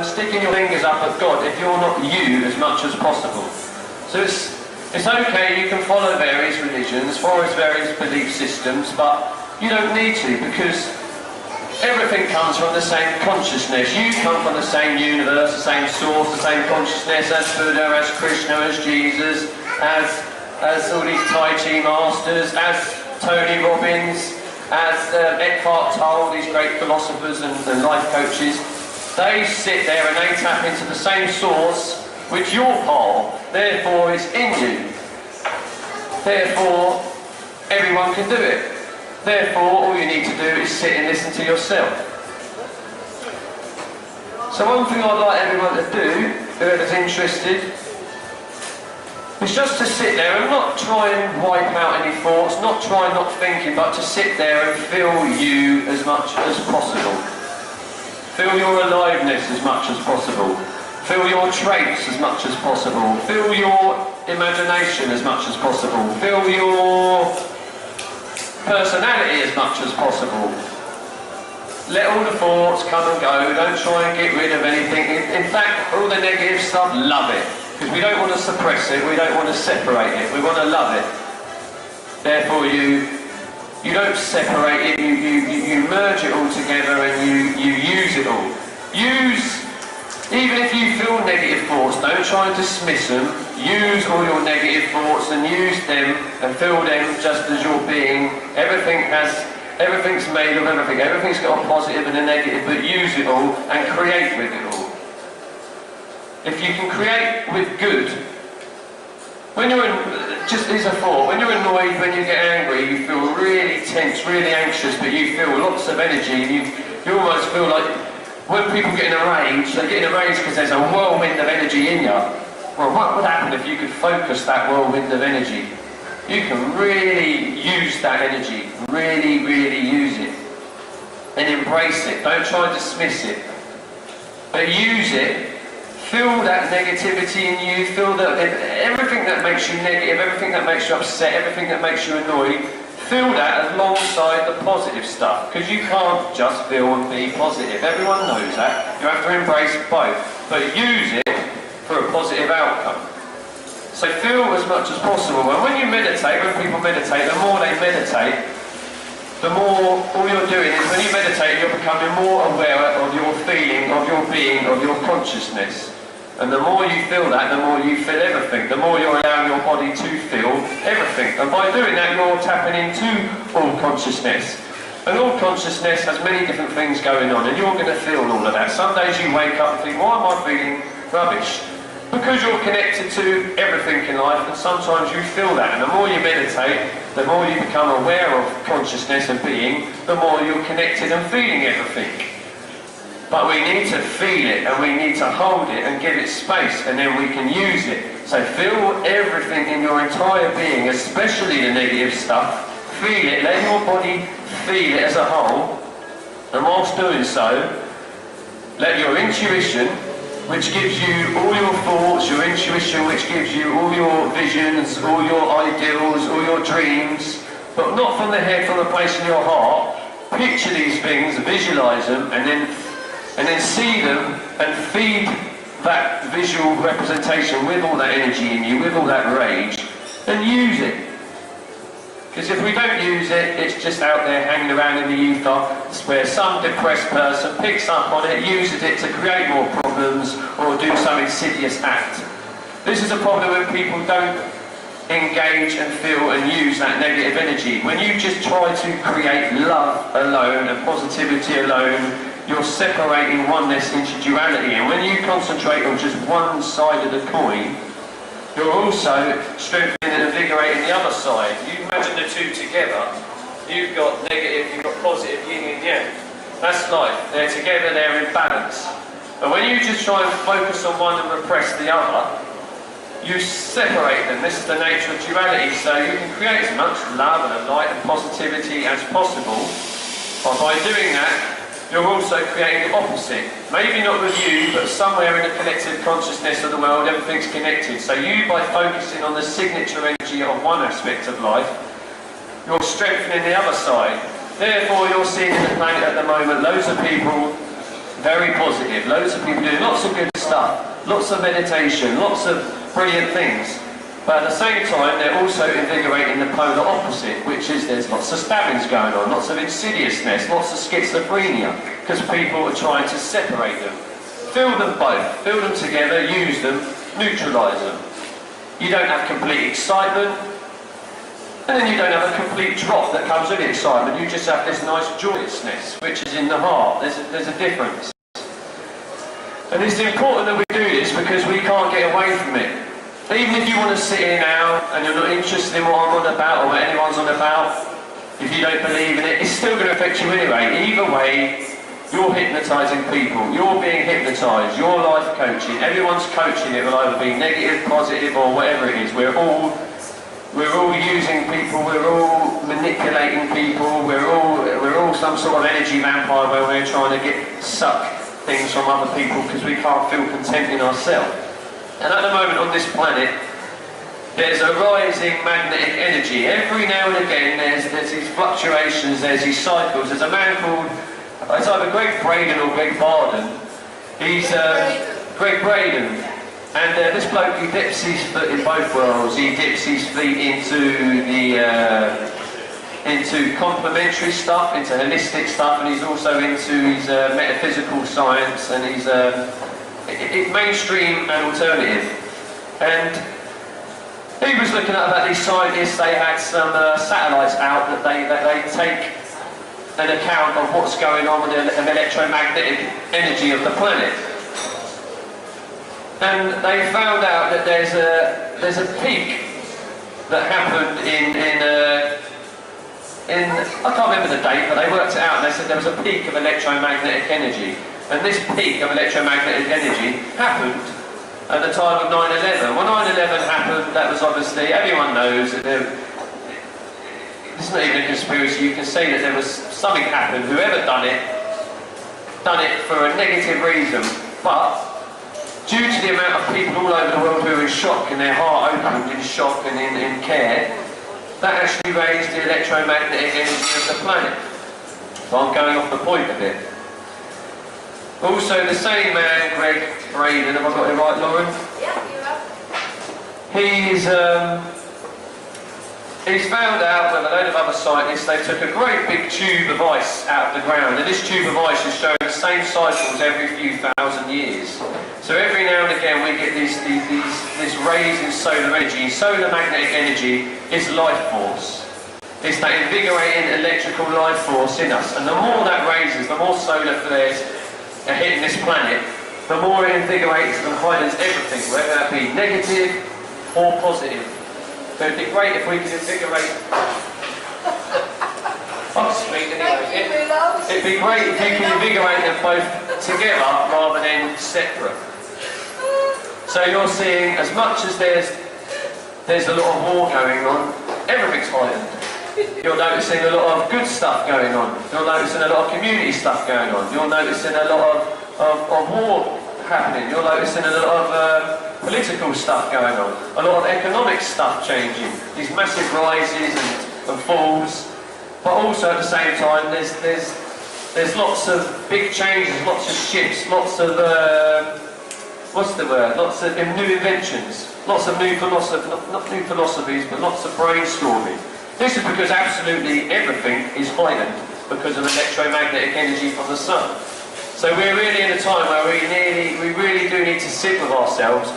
sticking your fingers up at God if you're not you as much as possible. So it's okay, you can follow various religions, follow various belief systems, but you don't need to, because everything comes from the same consciousness. You come from the same universe, the same source, the same consciousness as Buddha, as Krishna, as Jesus, as all these Tai Chi masters, as Tony Robbins, as Eckhart Tolle, these great philosophers and life coaches. They sit there and they tap into the same source which you're part of. Therefore it's in you. Therefore everyone can do it. Therefore, all you need to do is sit and listen to yourself. So one thing I'd like everyone to do, whoever's interested, is just to sit there and not try and wipe out any thoughts, not try not thinking, but to sit there and feel you as much as possible. Feel your aliveness as much as possible. Feel your traits as much as possible. Feel your imagination as much as possible. Feel your personality as much as possible. Let all the thoughts come and go. Don't try and get rid of anything. In fact, all the negative stuff, love it. Because we don't want to suppress it. We don't want to separate it. We want to love it. Therefore, you don't separate it. You merge it all together and you use it all. Even if you feel negative thoughts, don't try and dismiss them. Use all your negative thoughts and use them and feel them just as your being. Everything's made of everything. Everything's got a positive and a negative, but use it all and create with it all. If you can create with good, just as a thought, when you're annoyed, when you get angry, you feel really tense, really anxious, but you feel lots of energy, and you almost feel like, when people get in a rage, they get in a rage because there's a whirlwind of energy in you. Well, what would happen if you could focus that whirlwind of energy? You can really use that energy, really, really use it. And embrace it. Don't try and dismiss it. But use it. Feel that negativity in you. Feel that everything that makes you negative, everything that makes you upset, everything that makes you annoyed, feel that alongside the positive stuff, because you can't just feel and be positive. Everyone knows that. You have to embrace both, but use it for a positive outcome. So feel as much as possible. And when you meditate, when people meditate, the more they meditate, the more all you're doing is, when you meditate, you're becoming more aware of your feeling, of your being, of your consciousness. And the more you feel that, the more you feel everything. The more you're allowing your body to feel everything. And by doing that, you're tapping into all consciousness. And all consciousness has many different things going on, and you're going to feel all of that. Some days you wake up and think, why am I feeling rubbish? Because you're connected to everything in life, and sometimes you feel that. And the more you meditate, the more you become aware of consciousness and being, the more you're connected and feeling everything. But we need to feel it, and we need to hold it and give it space, and then we can use it. So feel everything in your entire being, especially the negative stuff. Feel it, let your body feel it as a whole. And whilst doing so, let your intuition, which gives you all your thoughts, your intuition which gives you all your visions, all your ideals, all your dreams, but not from the head, from the place in your heart. Picture these things, visualise them, and then see them and feed that visual representation with all that energy in you, with all that rage, and use it. Because if we don't use it, it's just out there hanging around in the ether, where some depressed person picks up on it, uses it to create more problems or do some insidious act. This is a problem when people don't engage and feel and use that negative energy. When you just try to create love alone and positivity alone, you're separating oneness into duality. And when you concentrate on just one side of the coin, you're also strengthening and invigorating the other side. You imagine the two together, you've got negative, you've got positive, yin and yang. That's life. They're together, they're in balance. But when you just try and focus on one and repress the other, you separate them. This is the nature of duality. So you can create as much love and light and positivity as possible. But by doing that, you're also creating the opposite. Maybe not with you, but somewhere in the collective consciousness of the world, everything's connected. So you, by focusing on the signature energy of one aspect of life, you're strengthening the other side. Therefore, you're seeing in the planet at the moment loads of people very positive, loads of people doing lots of good stuff, lots of meditation, lots of brilliant things. But at the same time, they're also invigorating the polar opposite, which is there's lots of stabbings going on, lots of insidiousness, lots of schizophrenia, because people are trying to separate them. Fill them both, fill them together, use them, neutralise them. You don't have complete excitement, and then you don't have a complete drop that comes with the excitement. You just have this nice joyousness, which is in the heart. There's a difference. And it's important that we do this because we can't get away from it. Even if you want to sit here now and you're not interested in what I'm on about or what anyone's on about, if you don't believe in it, it's still going to affect you anyway. Either way, you're hypnotising people, you're being hypnotised, you're life coaching, everyone's coaching. It will either be negative, positive or whatever it is. We're all using people, we're all manipulating people, we're all some sort of energy vampire where we're trying to suck things from other people because we can't feel content in ourselves. And at the moment on this planet, there's a rising magnetic energy. Every now and again there's these fluctuations, there's these cycles. There's a man called, it's either Greg Braden or Greg Barden. He's Greg Braden. And this bloke, he dips his foot in both worlds. He dips his feet into complementary stuff, into holistic stuff, and he's also into his metaphysical science, and he's it's mainstream and alternative. And he was looking at about these scientists. They had some satellites out that they take an account of what's going on with the electromagnetic energy of the planet. And they found out that there's a peak that happened in I can't remember the date, but they worked it out and they said there was a peak of electromagnetic energy. And this peak of electromagnetic energy happened at the time of 9/11. When 9/11 happened, that was obviously, everyone knows that it's not even a conspiracy. You can say that there was something happened. Whoever done it for a negative reason. But due to the amount of people all over the world who were in shock and their heart opened in shock and in care, that actually raised the electromagnetic energy of the planet. So I'm going off the point a bit. Also, the same man, Greg Braden, have I got it right, Lauren? Yeah, you have. He's found out with a load of other scientists, they took a great big tube of ice out of the ground, and this tube of ice is showing the same cycles every few thousand years. So every now and again we get this raise in solar energy. Solar magnetic energy is life force. It's that invigorating electrical life force in us, and the more that raises, the more solar flares are hitting this planet, the more it invigorates and heightens everything, whether that be negative or positive. So it'd be great if we could invigorate. I'll speak anyway. It'd be great if you could invigorate them both together rather than separate. So you're seeing, as much as there's a lot of war going on, everything's heightened. You're noticing a lot of good stuff going on. You're noticing a lot of community stuff going on. You're noticing a lot of war happening. You're noticing a lot of political stuff going on. A lot of economic stuff changing. These massive rises and and falls, but also at the same time there's lots of big changes, lots of shifts, lots of lots of new inventions, lots of new philosophies, not new philosophies, but lots of brainstorming. This is because absolutely everything is heightened because of electromagnetic energy from the sun. So we're really in a time where we really do need to sit with ourselves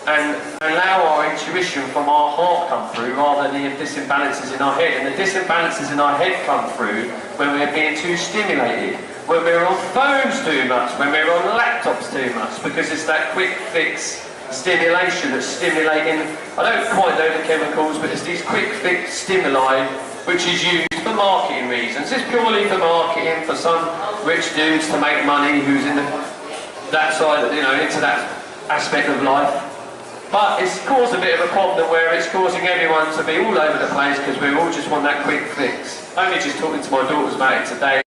and allow our intuition from our heart come through rather than the disimbalances in our head. And the disimbalances in our head come through when we're being too stimulated, when we're on phones too much, when we're on laptops too much, because it's that quick fix stimulation that's stimulating, I don't quite know the chemicals, but it's these quick fix stimuli which is used for marketing reasons. It's purely for marketing, for some rich dudes to make money who's in that side, you know, into that aspect of life. But it's caused a bit of a problem where it's causing everyone to be all over the place because we all just want that quick fix. I'm only just talking to my daughters about it today.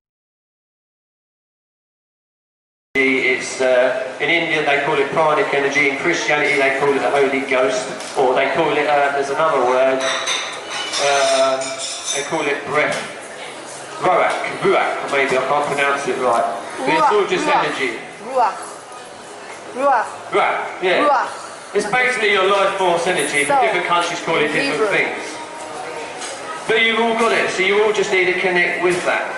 It's in India they call it pranic energy, in Christianity they call it the Holy Ghost, or they call it, there's another word, they call it breath, ruach, maybe, I can't pronounce it right. But it's all just energy. Ruach, yeah. Ruach. It's basically your life force energy, but different countries call it different things. But you've all got it, so you all just need to connect with that.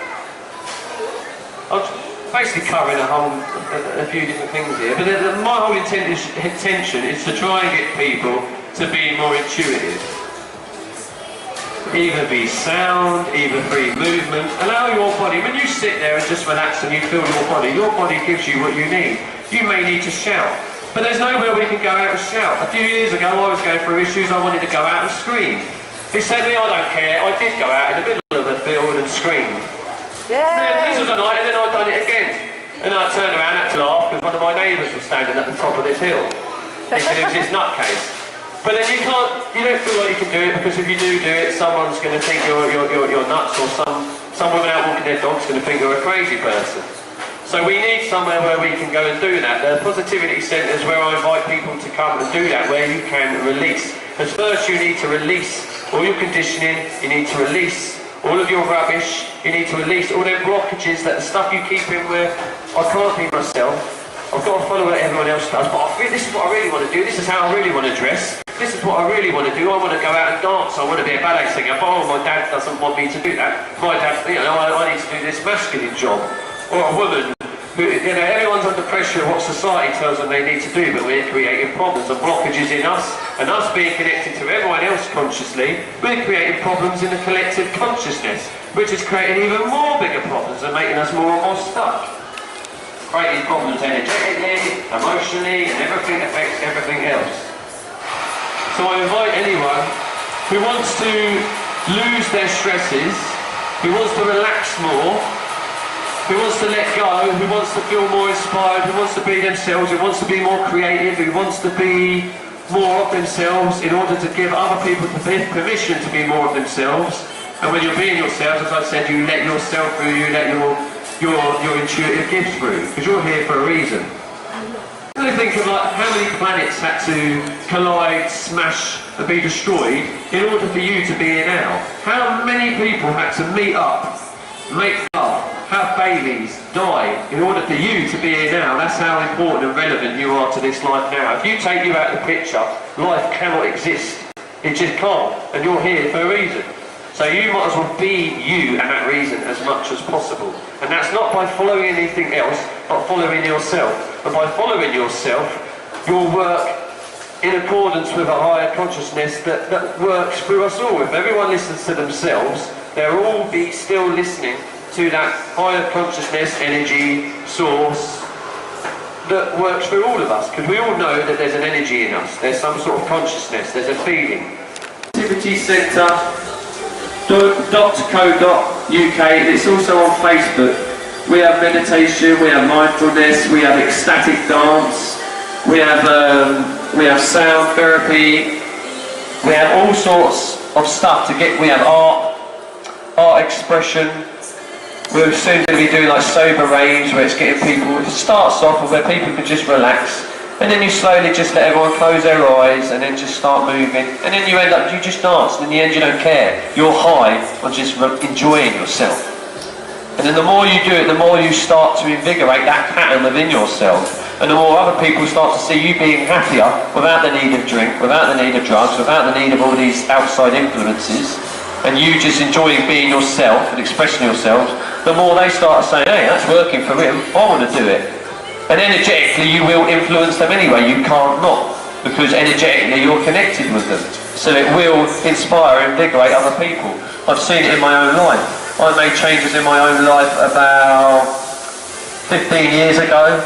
I'm basically covering a few different things here, but my whole intention is to try and get people to be more intuitive. Either be sound, either free movement. Allow your body, when you sit there and just relax and you feel your body gives you what you need. You may need to shout. But there's nowhere we can go out and shout. A few years ago I was going through issues, I wanted to go out and scream. He said to me, I don't care, I did go out in the middle of the field and scream. Yeah. This was a night and then I'd done it again. And I turned around and had to laugh because one of my neighbours was standing at the top of this hill. He said it was his nutcase. But then you don't feel like you can do it because if you do it, someone's going to think you're nuts, or some woman out walking their dog's going to think you're a crazy person. So we need somewhere where we can go and do that. The positivity centres where I invite people to come and do that, where you can release. Because first you need to release all your conditioning, you need to release all of your rubbish, you need to release all them blockages, that the stuff you keep in where I can't be myself, I've got to follow what everyone else does, but I feel this is what I really want to do, this is how I really want to dress, this is what I really want to do, I want to go out and dance, I want to be a ballet singer, but oh, my dad doesn't want me to do that, my dad, you know, I need to do this masculine job, or a woman. You know, everyone's under pressure of what society tells them they need to do, but we're creating problems and blockages in us, and us being connected to everyone else consciously, we're creating problems in the collective consciousness, which is creating even more bigger problems and making us more and more stuck. Creating problems energetically, emotionally, and everything affects everything else. So I invite anyone who wants to lose their stresses, who wants to relax more, who wants to let go, who wants to feel more inspired, who wants to be themselves, who wants to be more creative, who wants to be more of themselves in order to give other people permission to be more of themselves. And when you're being yourselves, as I said, you let yourself through, you let your intuitive gifts through, because you're here for a reason. I think of like how many planets had to collide, smash and be destroyed in order for you to be here now. How many people had to meet up, make love, have babies, die, in order for you to be here now. That's how important and relevant you are to this life now. If you take you out of the picture, life cannot exist. It just can't. And you're here for a reason. So you might as well be you and that reason as much as possible. And that's not by following anything else, but following yourself. And by following yourself, you'll work in accordance with a higher consciousness that works through us all. If everyone listens to themselves, they'll all be still listening to that higher consciousness, energy, source that works through all of us, because we all know that there's an energy in us, there's some sort of consciousness, there's a feeling. Activity Centre.co.uk, it's also on Facebook. We have meditation, we have mindfulness, we have ecstatic dance, we have sound therapy, we have all sorts of stuff to get, we have art expression. We're soon going to be doing like sober range, where it's getting people, it starts off where people can just relax And then you slowly just let everyone close their eyes and then just start moving. And then you end up, you just dance, and in the end you don't care. You're high on just enjoying yourself. And then the more you do it, the more you start to invigorate that pattern within yourself. And the more other people start to see you being happier without the need of drink, without the need of drugs, without the need of all these outside influences, and you just enjoying being yourself and expressing yourself, the more they start saying, hey, that's working for him, I want to do it. And energetically you will influence them anyway, you can't not, because energetically you're connected with them. So it will inspire and invigorate other people. I've seen it in my own life. I made changes in my own life about 15 years ago.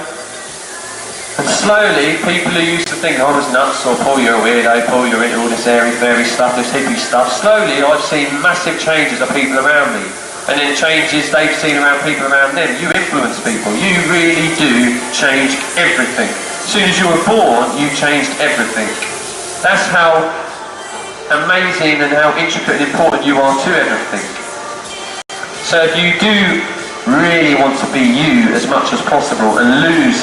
And slowly people who used to think I was nuts, or Paul you're a weirdo, Paul you're into all this airy-fairy stuff, this hippie stuff, slowly I've seen massive changes of people around me. And then changes they've seen around people around them. You influence people. You really do change everything. As soon as you were born, you changed everything. That's how amazing and how intricate and important you are to everything. So if you do really want to be you as much as possible and lose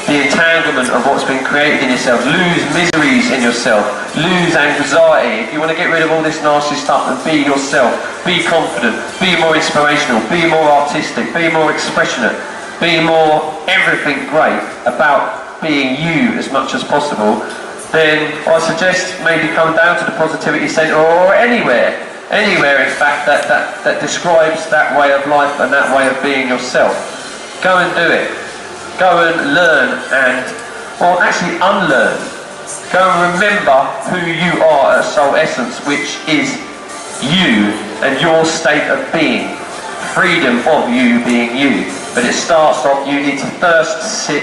the entanglement of what's been created in yourself, lose miseries in yourself, lose anxiety, if you want to get rid of all this nasty stuff and be yourself, be confident, be more inspirational, be more artistic, be more expressionate, be more everything great about being you as much as possible, then I suggest maybe come down to the Positivity Centre or anywhere in fact that describes that way of life and that way of being yourself. Go and do it. Go and learn or actually unlearn. Go and remember who you are at soul essence, which is you and your state of being. Freedom of you being you. But it starts off, you need to first sit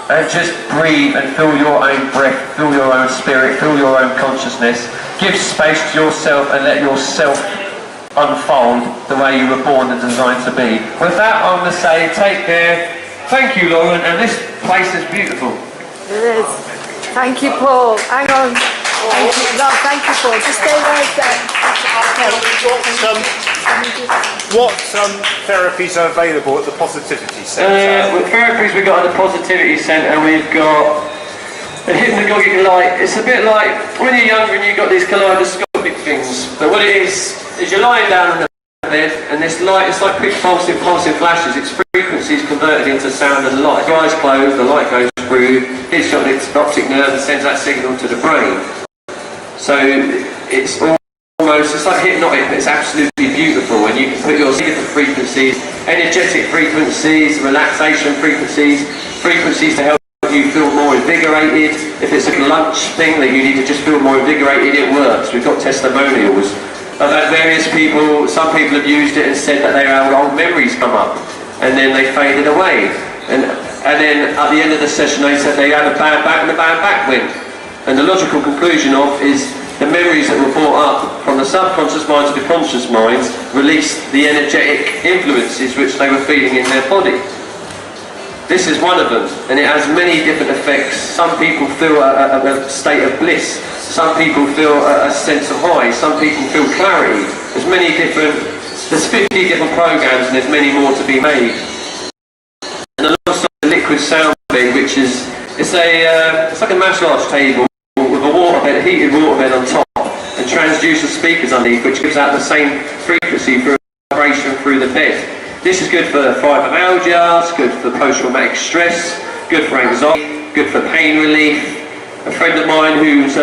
and just breathe and feel your own breath, feel your own spirit, feel your own consciousness. Give space to yourself and let yourself unfold the way you were born and designed to be. With that, I'm going to say take care. Thank you, Lauren, and this place is beautiful. It is. Thank you, Paul. Hang on. Thank you. No, thank you, Paul. Just stay right there. What therapies are available at the Positivity Centre? With therapies we've got at the Positivity Centre, we've got a hypnagogic light. It's a bit like when you're younger and you've got these kaleidoscopic things. But what it is you're lying down on the bed and this light, it's like quick pulsing flashes. Its frequency is converted into sound and light. Your eyes closed, the light goes through, hits your optic nerve and sends that signal to the brain. So it's like hypnotic, but it's absolutely beautiful, and you can put your different frequencies, energetic frequencies, relaxation frequencies, frequencies to help you feel more invigorated. If it's a lunch thing that you need to just feel more invigorated, it works. We've got testimonials. I've had various people, some people have used it and said that their old memories come up, and then they faded away. And then at the end of the session they said they had a bad back and the bad back went. And the logical conclusion of is the memories that were brought up from the subconscious mind to the conscious mind released the energetic influences which they were feeling in their body. This is one of them, and it has many different effects. Some people feel a state of bliss, some people feel a sense of high, some people feel clarity. There's 50 different programs and there's many more to be made. And also the liquid sound bed, which is, it's like a massage table with a heated waterbed on top, and transducer speakers underneath, which gives out the same frequency through vibration through the bed. This is good for fibromyalgia, it's good for post-traumatic stress, good for anxiety, good for pain relief. A friend of mine who's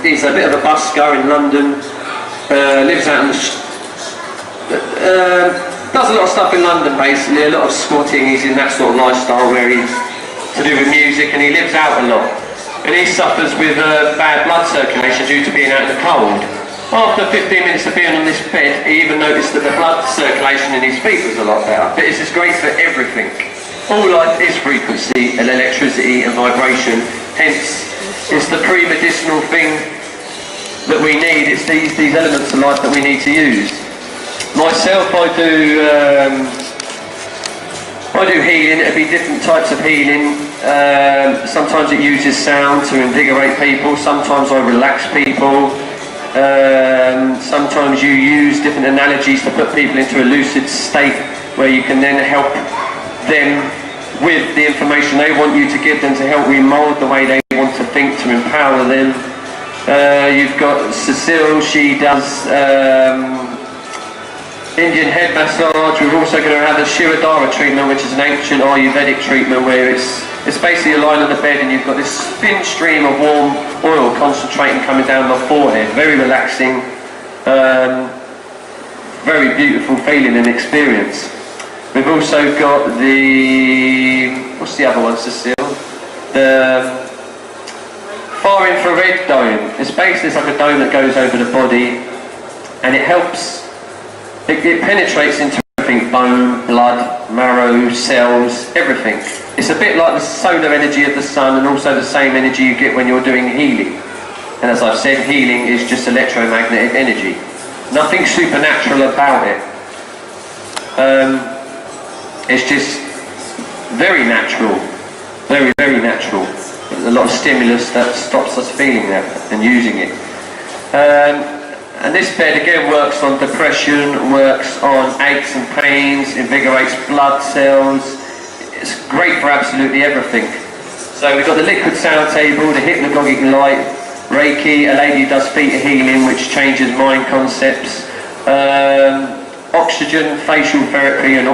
he's a bit of a busker in London, lives out in does a lot of stuff in London basically, a lot of squatting. He's in that sort of lifestyle where he's to do with music, and he lives out a lot. And he suffers with bad blood circulation due to being out in the cold. After 15 minutes of being on this bed, he even noticed that the blood circulation in his feet was a lot better. But this is great for everything. All life is frequency and electricity and vibration. Hence, it's the pre-medicinal thing that we need. It's these elements of life that we need to use. Myself, I do healing. It'll be different types of healing. Sometimes it uses sound to invigorate people. Sometimes I relax people. Sometimes you use different analogies to put people into a lucid state where you can then help them with the information they want you to give them to help remould the way they want to think, to empower them. You've got Cecile, she does Indian head massage. We're also going to have the Shirodhara treatment, which is an ancient Ayurvedic treatment where it's basically a line on the bed and you've got this thin stream of warm oil concentrating coming down the forehead. Very relaxing, very beautiful feeling and experience. We've also got the, what's the other one, Cecile? The far infrared dome. It's basically like a dome that goes over the body and it helps, it penetrates into everything, bone, blood, marrow, cells, everything. It's a bit like the solar energy of the sun and also the same energy you get when you're doing healing. And as I've said, healing is just electromagnetic energy. Nothing supernatural about it. It's just very natural, very, very natural. A lot of stimulus that stops us feeling that and using it. And this bed again works on depression, works on aches and pains, invigorates blood cells. It's great for absolutely everything. So we've got the liquid sound table, the hypnagogic light, Reiki, a lady who does theta healing which changes mind concepts, oxygen, facial therapy and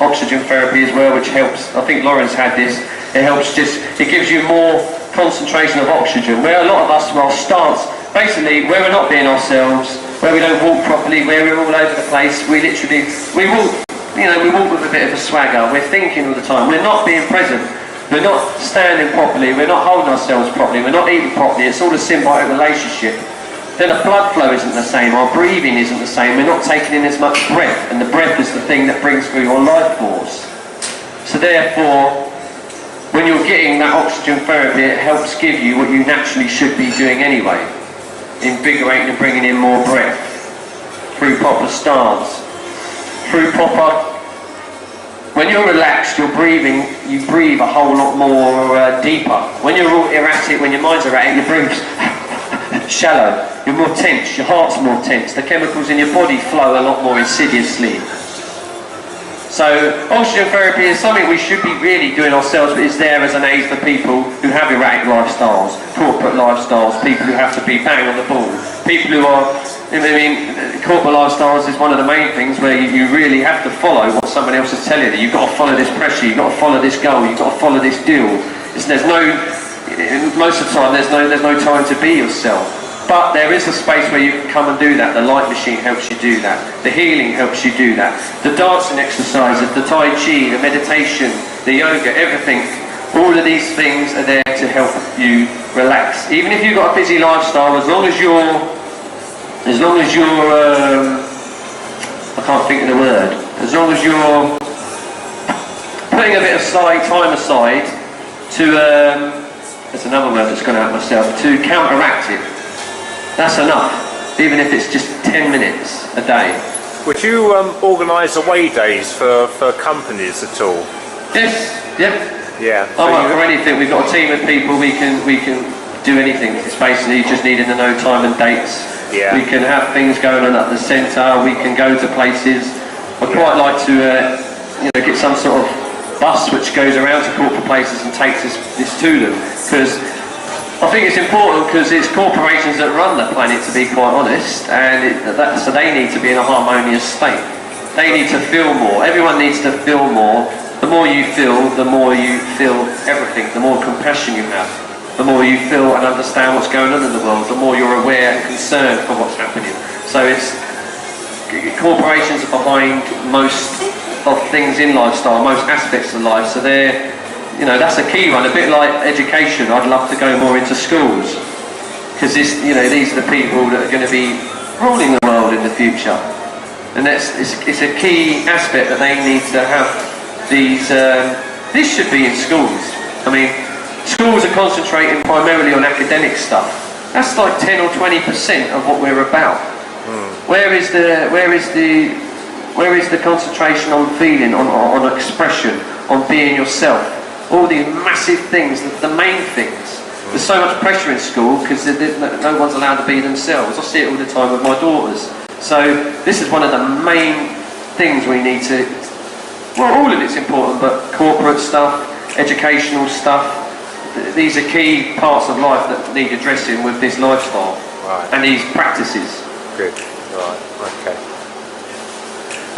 oxygen therapy as well, which helps. I think Lauren's had this. It helps it gives you more concentration of oxygen. Where a lot of us, our stance, basically where we're not being ourselves, where we don't walk properly, where we're all over the place, we walk, we walk with a bit of a swagger. We're thinking all the time. We're not being present. We're not standing properly. We're not holding ourselves properly. We're not eating properly. It's all a symbiotic relationship. Then the blood flow isn't the same. Our breathing isn't the same. We're not taking in as much breath. And the breath is the thing that brings through your life force. So therefore, when you're getting that oxygen therapy, it helps give you what you naturally should be doing anyway. Invigorating and bringing in more breath. Through proper stance. Through proper... When you're relaxed, you're breathing, you breathe a whole lot more deeper. When you're all erratic, when your mind's erratic, you breathe shallow. You're more tense, your heart's more tense. The chemicals in your body flow a lot more insidiously. So oxygen therapy is something we should be really doing ourselves, but it's there as an aid for people who have erratic lifestyles, corporate lifestyles, people who have to be bang on the ball, people who are, corporate lifestyles is one of the main things where you really have to follow what someone else is telling you. You've got to follow this pressure, you've got to follow this goal, you've got to follow this deal. Most of the time there's no time to be yourself. But there is a space where you can come and do that. The light machine helps you do that. The healing helps you do that. The dancing exercises, the Tai Chi, the meditation, the yoga, everything. All of these things are there to help you relax. Even if you've got a busy lifestyle, as long as you're I can't think of the word. As long as you're putting a bit of time aside to, there's another word that's gone out myself, to counteract it. That's enough, even if it's just 10 minutes a day. Would you organise away days for companies at all? Yes, yeah. Yeah. I'm up for anything. We've got a team of people, we can do anything. It's basically just needing to know time and dates. Yeah. We can have things going on at the centre, we can go to places. I'd quite like to get some sort of bus which goes around to corporate places and takes this to them, because I think it's important, because it's corporations that run the planet, to be quite honest, and so they need to be in a harmonious state. They need to feel more. Everyone needs to feel more. The more you feel everything. The more compassion you have. The more you feel and understand what's going on in the world, the more you're aware and concerned for what's happening. So corporations are behind most of things in lifestyle, most aspects of life, so that's a key one. A bit like education, I'd love to go more into schools, because these are the people that are going to be ruling the world in the future, and it's a key aspect that they need to have these. This should be in schools. Schools are concentrating primarily on academic stuff. That's like 10 or 20% of what we're about. Where is the concentration on feeling, on expression, on being yourself? All these massive things, the main things. There's so much pressure in school because no one's allowed to be themselves. I see it all the time with my daughters. So this is one of the main things we need to Well, all of it's important, but corporate stuff, educational stuff, these are key parts of life that need addressing with this lifestyle and these practices. Good. Right. Okay.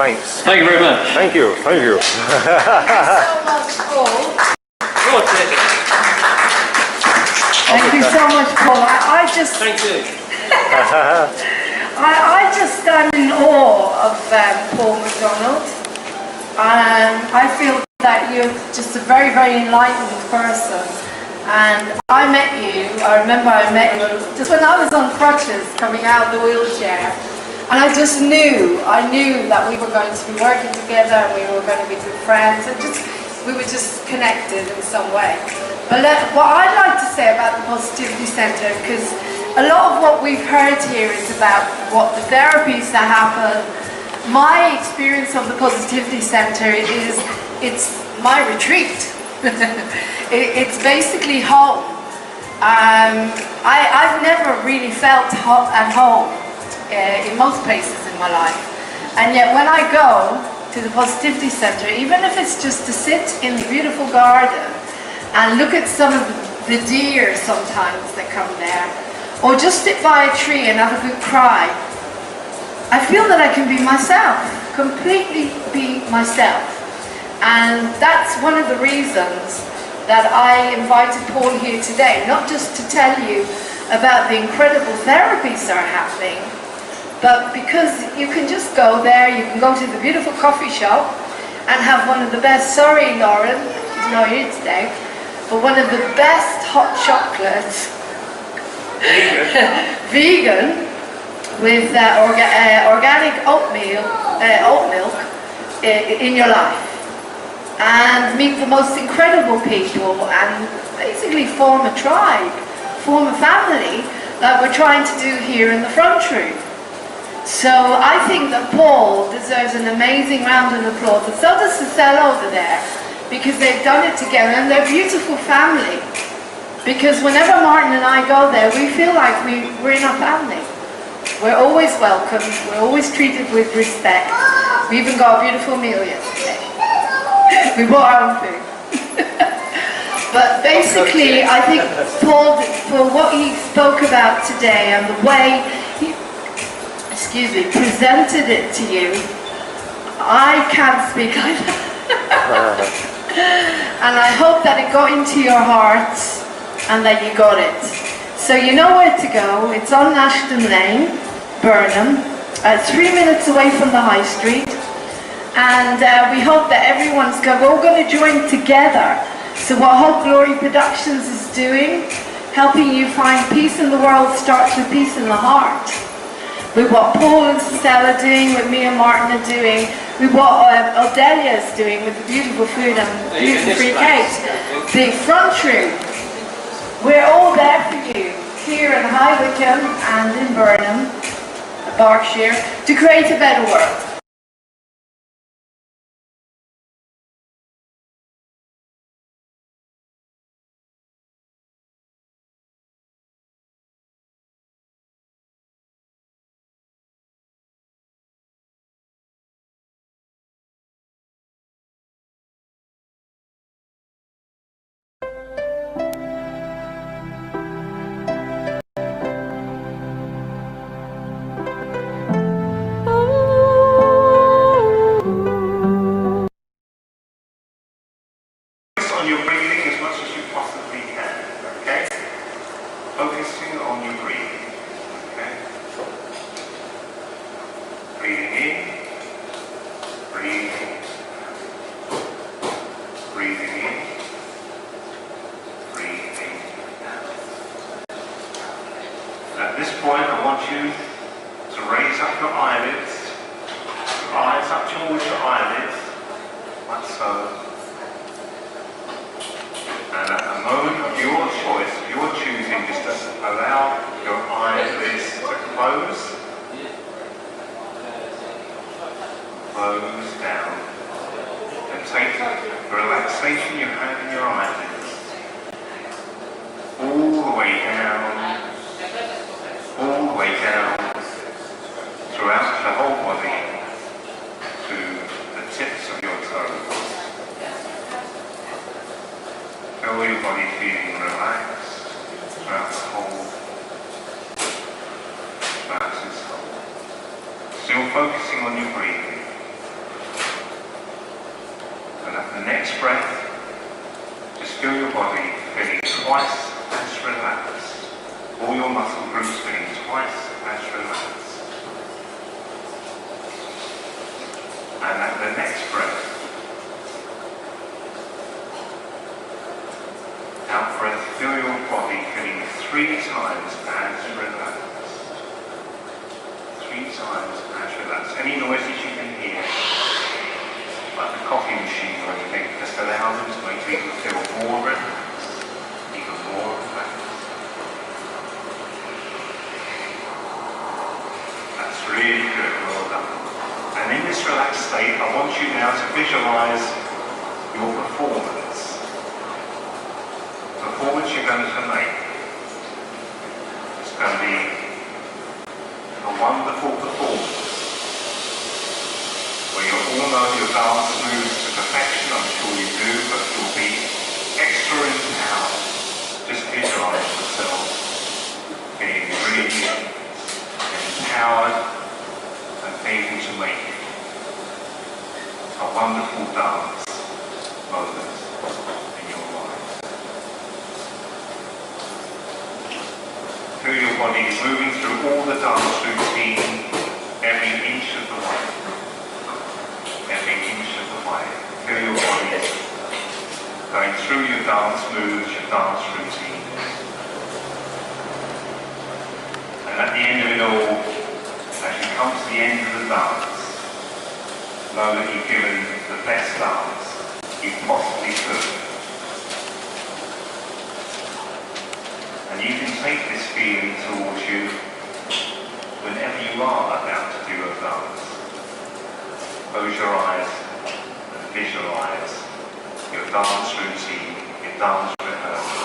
Thanks. Thank you very much. Thank you. Thank you. so much, Paul. Your pleasure. Thank you so much, Paul. I just Thank you. I just stand in awe of Paul McDonald. I feel that you're just a very, very enlightened person. And I met you, I remember I met you just when I was on crutches coming out of the wheelchair. And I just knew, that we were going to be working together and we were going to be good friends and we were just connected in some way. But what I'd like to say about the Positivity Centre, because a lot of what we've heard here is about what the therapies that happen. My experience of the Positivity Centre is, it's my retreat. It's basically home. I've never really felt at home in most places in my life. And yet when I go to the Positivity Centre, even if it's just to sit in the beautiful garden and look at some of the deer sometimes that come there, or just sit by a tree and have a good cry, I feel that I can be myself, completely be myself. And that's one of the reasons that I invited Paul here today, not just to tell you about the incredible therapies that are happening, but because you can just go there, you can go to the beautiful coffee shop and have one of the best, sorry Lauren, she's not here today, but one of the best hot chocolates, vegan, with organic oat milk in your life. And meet the most incredible people and basically form a tribe, form a family that we're trying to do here in the front room. So I think that Paul deserves an amazing round of applause, and so does Cecile over there, because they've done it together and they're a beautiful family. Because whenever Martin and I go there, we feel like we're in a family. We're always welcomed, we're always treated with respect. We even got a beautiful meal yesterday. We bought our own food. But basically, I think Paul, for what he spoke about today and the way he, presented it to you, I can't speak like that. And I hope that it got into your hearts and that you got it. So you know where to go. It's on Ashton Lane, Burnham, 3 minutes away from the High Street. And we hope that everyone's we're all going to join together. So what Hope Glory Productions is doing, helping you find peace in the world starts with peace in the heart. With what Paul and Cecile are doing, what me and Martin are doing, with what Odelia is doing with the beautiful food and beautiful free cakes. The front room, we're all there for you, here in High Wycombe and in Burnham, Berkshire, to create a better world. On your breathing as much as you possibly can, okay? Focusing on your breathing, okay? Breathing in, breathing, breathing in, breathing out. At this point, I want you to raise up your eyelids, your eyes up towards your eyelids, like so. And at a moment of your choice, of your choosing, just to allow your eyelids to close down, and take the relaxation you have in your eyelids all the way down, throughout the whole body to the tips of your toes. Feel your body feeling relaxed throughout the whole mountain's whole. Still focusing on your breathing. And at the next breath, just feel your body feeling twice as relaxed. All your muscle groups feeling twice as relaxed. And at the next breath, out breath, feel your body feeling 3 times as relaxed. 3 times as relaxed. Any noises you can hear, like the coffee machine or anything, just allow them to make you feel more relaxed, even more relaxed. That's really good, well done. And in this relaxed state, I want you now to visualise your performance. The performance you're going to make. It's going to be a wonderful performance where you all know your dance moves to perfection, I'm sure you do, but you'll be extra empowered. Just visualise yourself being really empowered and able to make a wonderful dance moment in your life. Feel your body moving through all the dance routine every inch of the way. Every inch of the way. Feel your body going through your dance moves, your dance routine. And at the end of it all, as you come to the end of the dance, know that you've given the best dance you possibly could. And you can take this feeling towards you whenever you are about to do a dance. Close your eyes and visualise your dance routine, your dance rehearsal.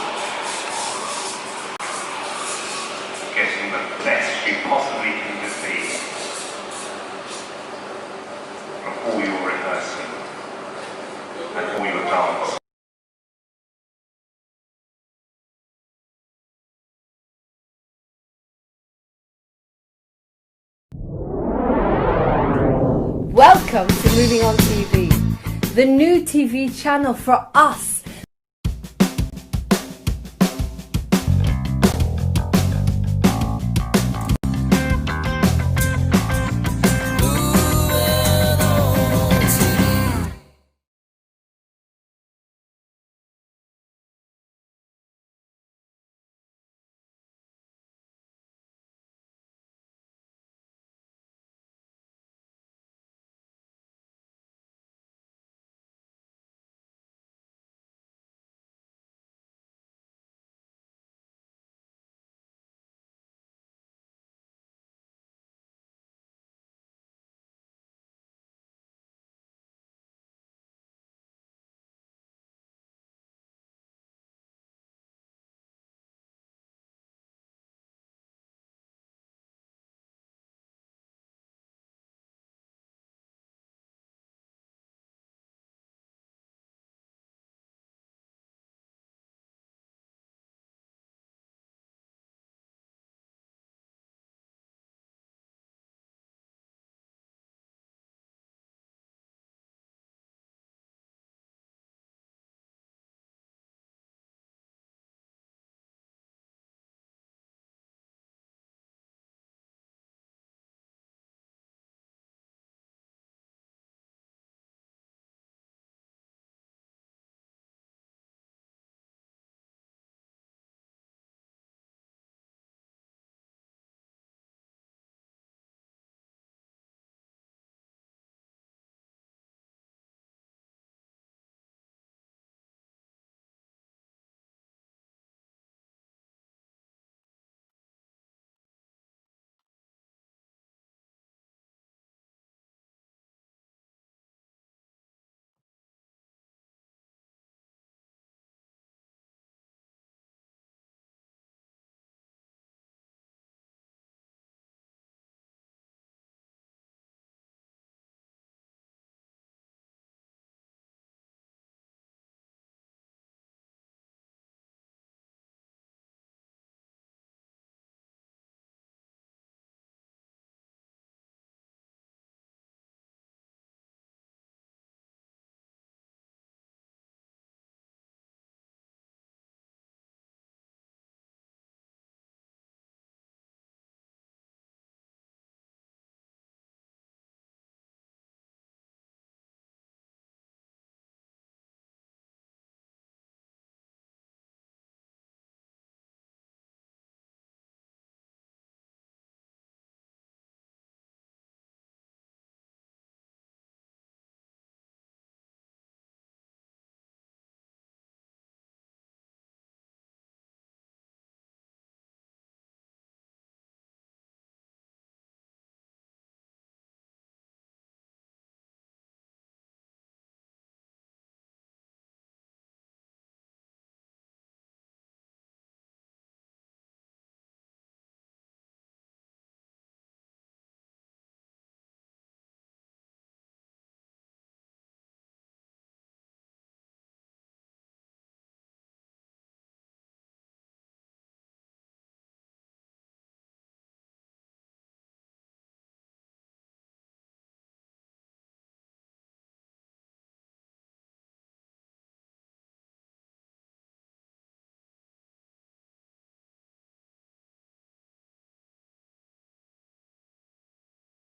Getting the best you possibly can be from all your rehearsing and all your dance. Welcome to Moving On TV, the new TV channel for us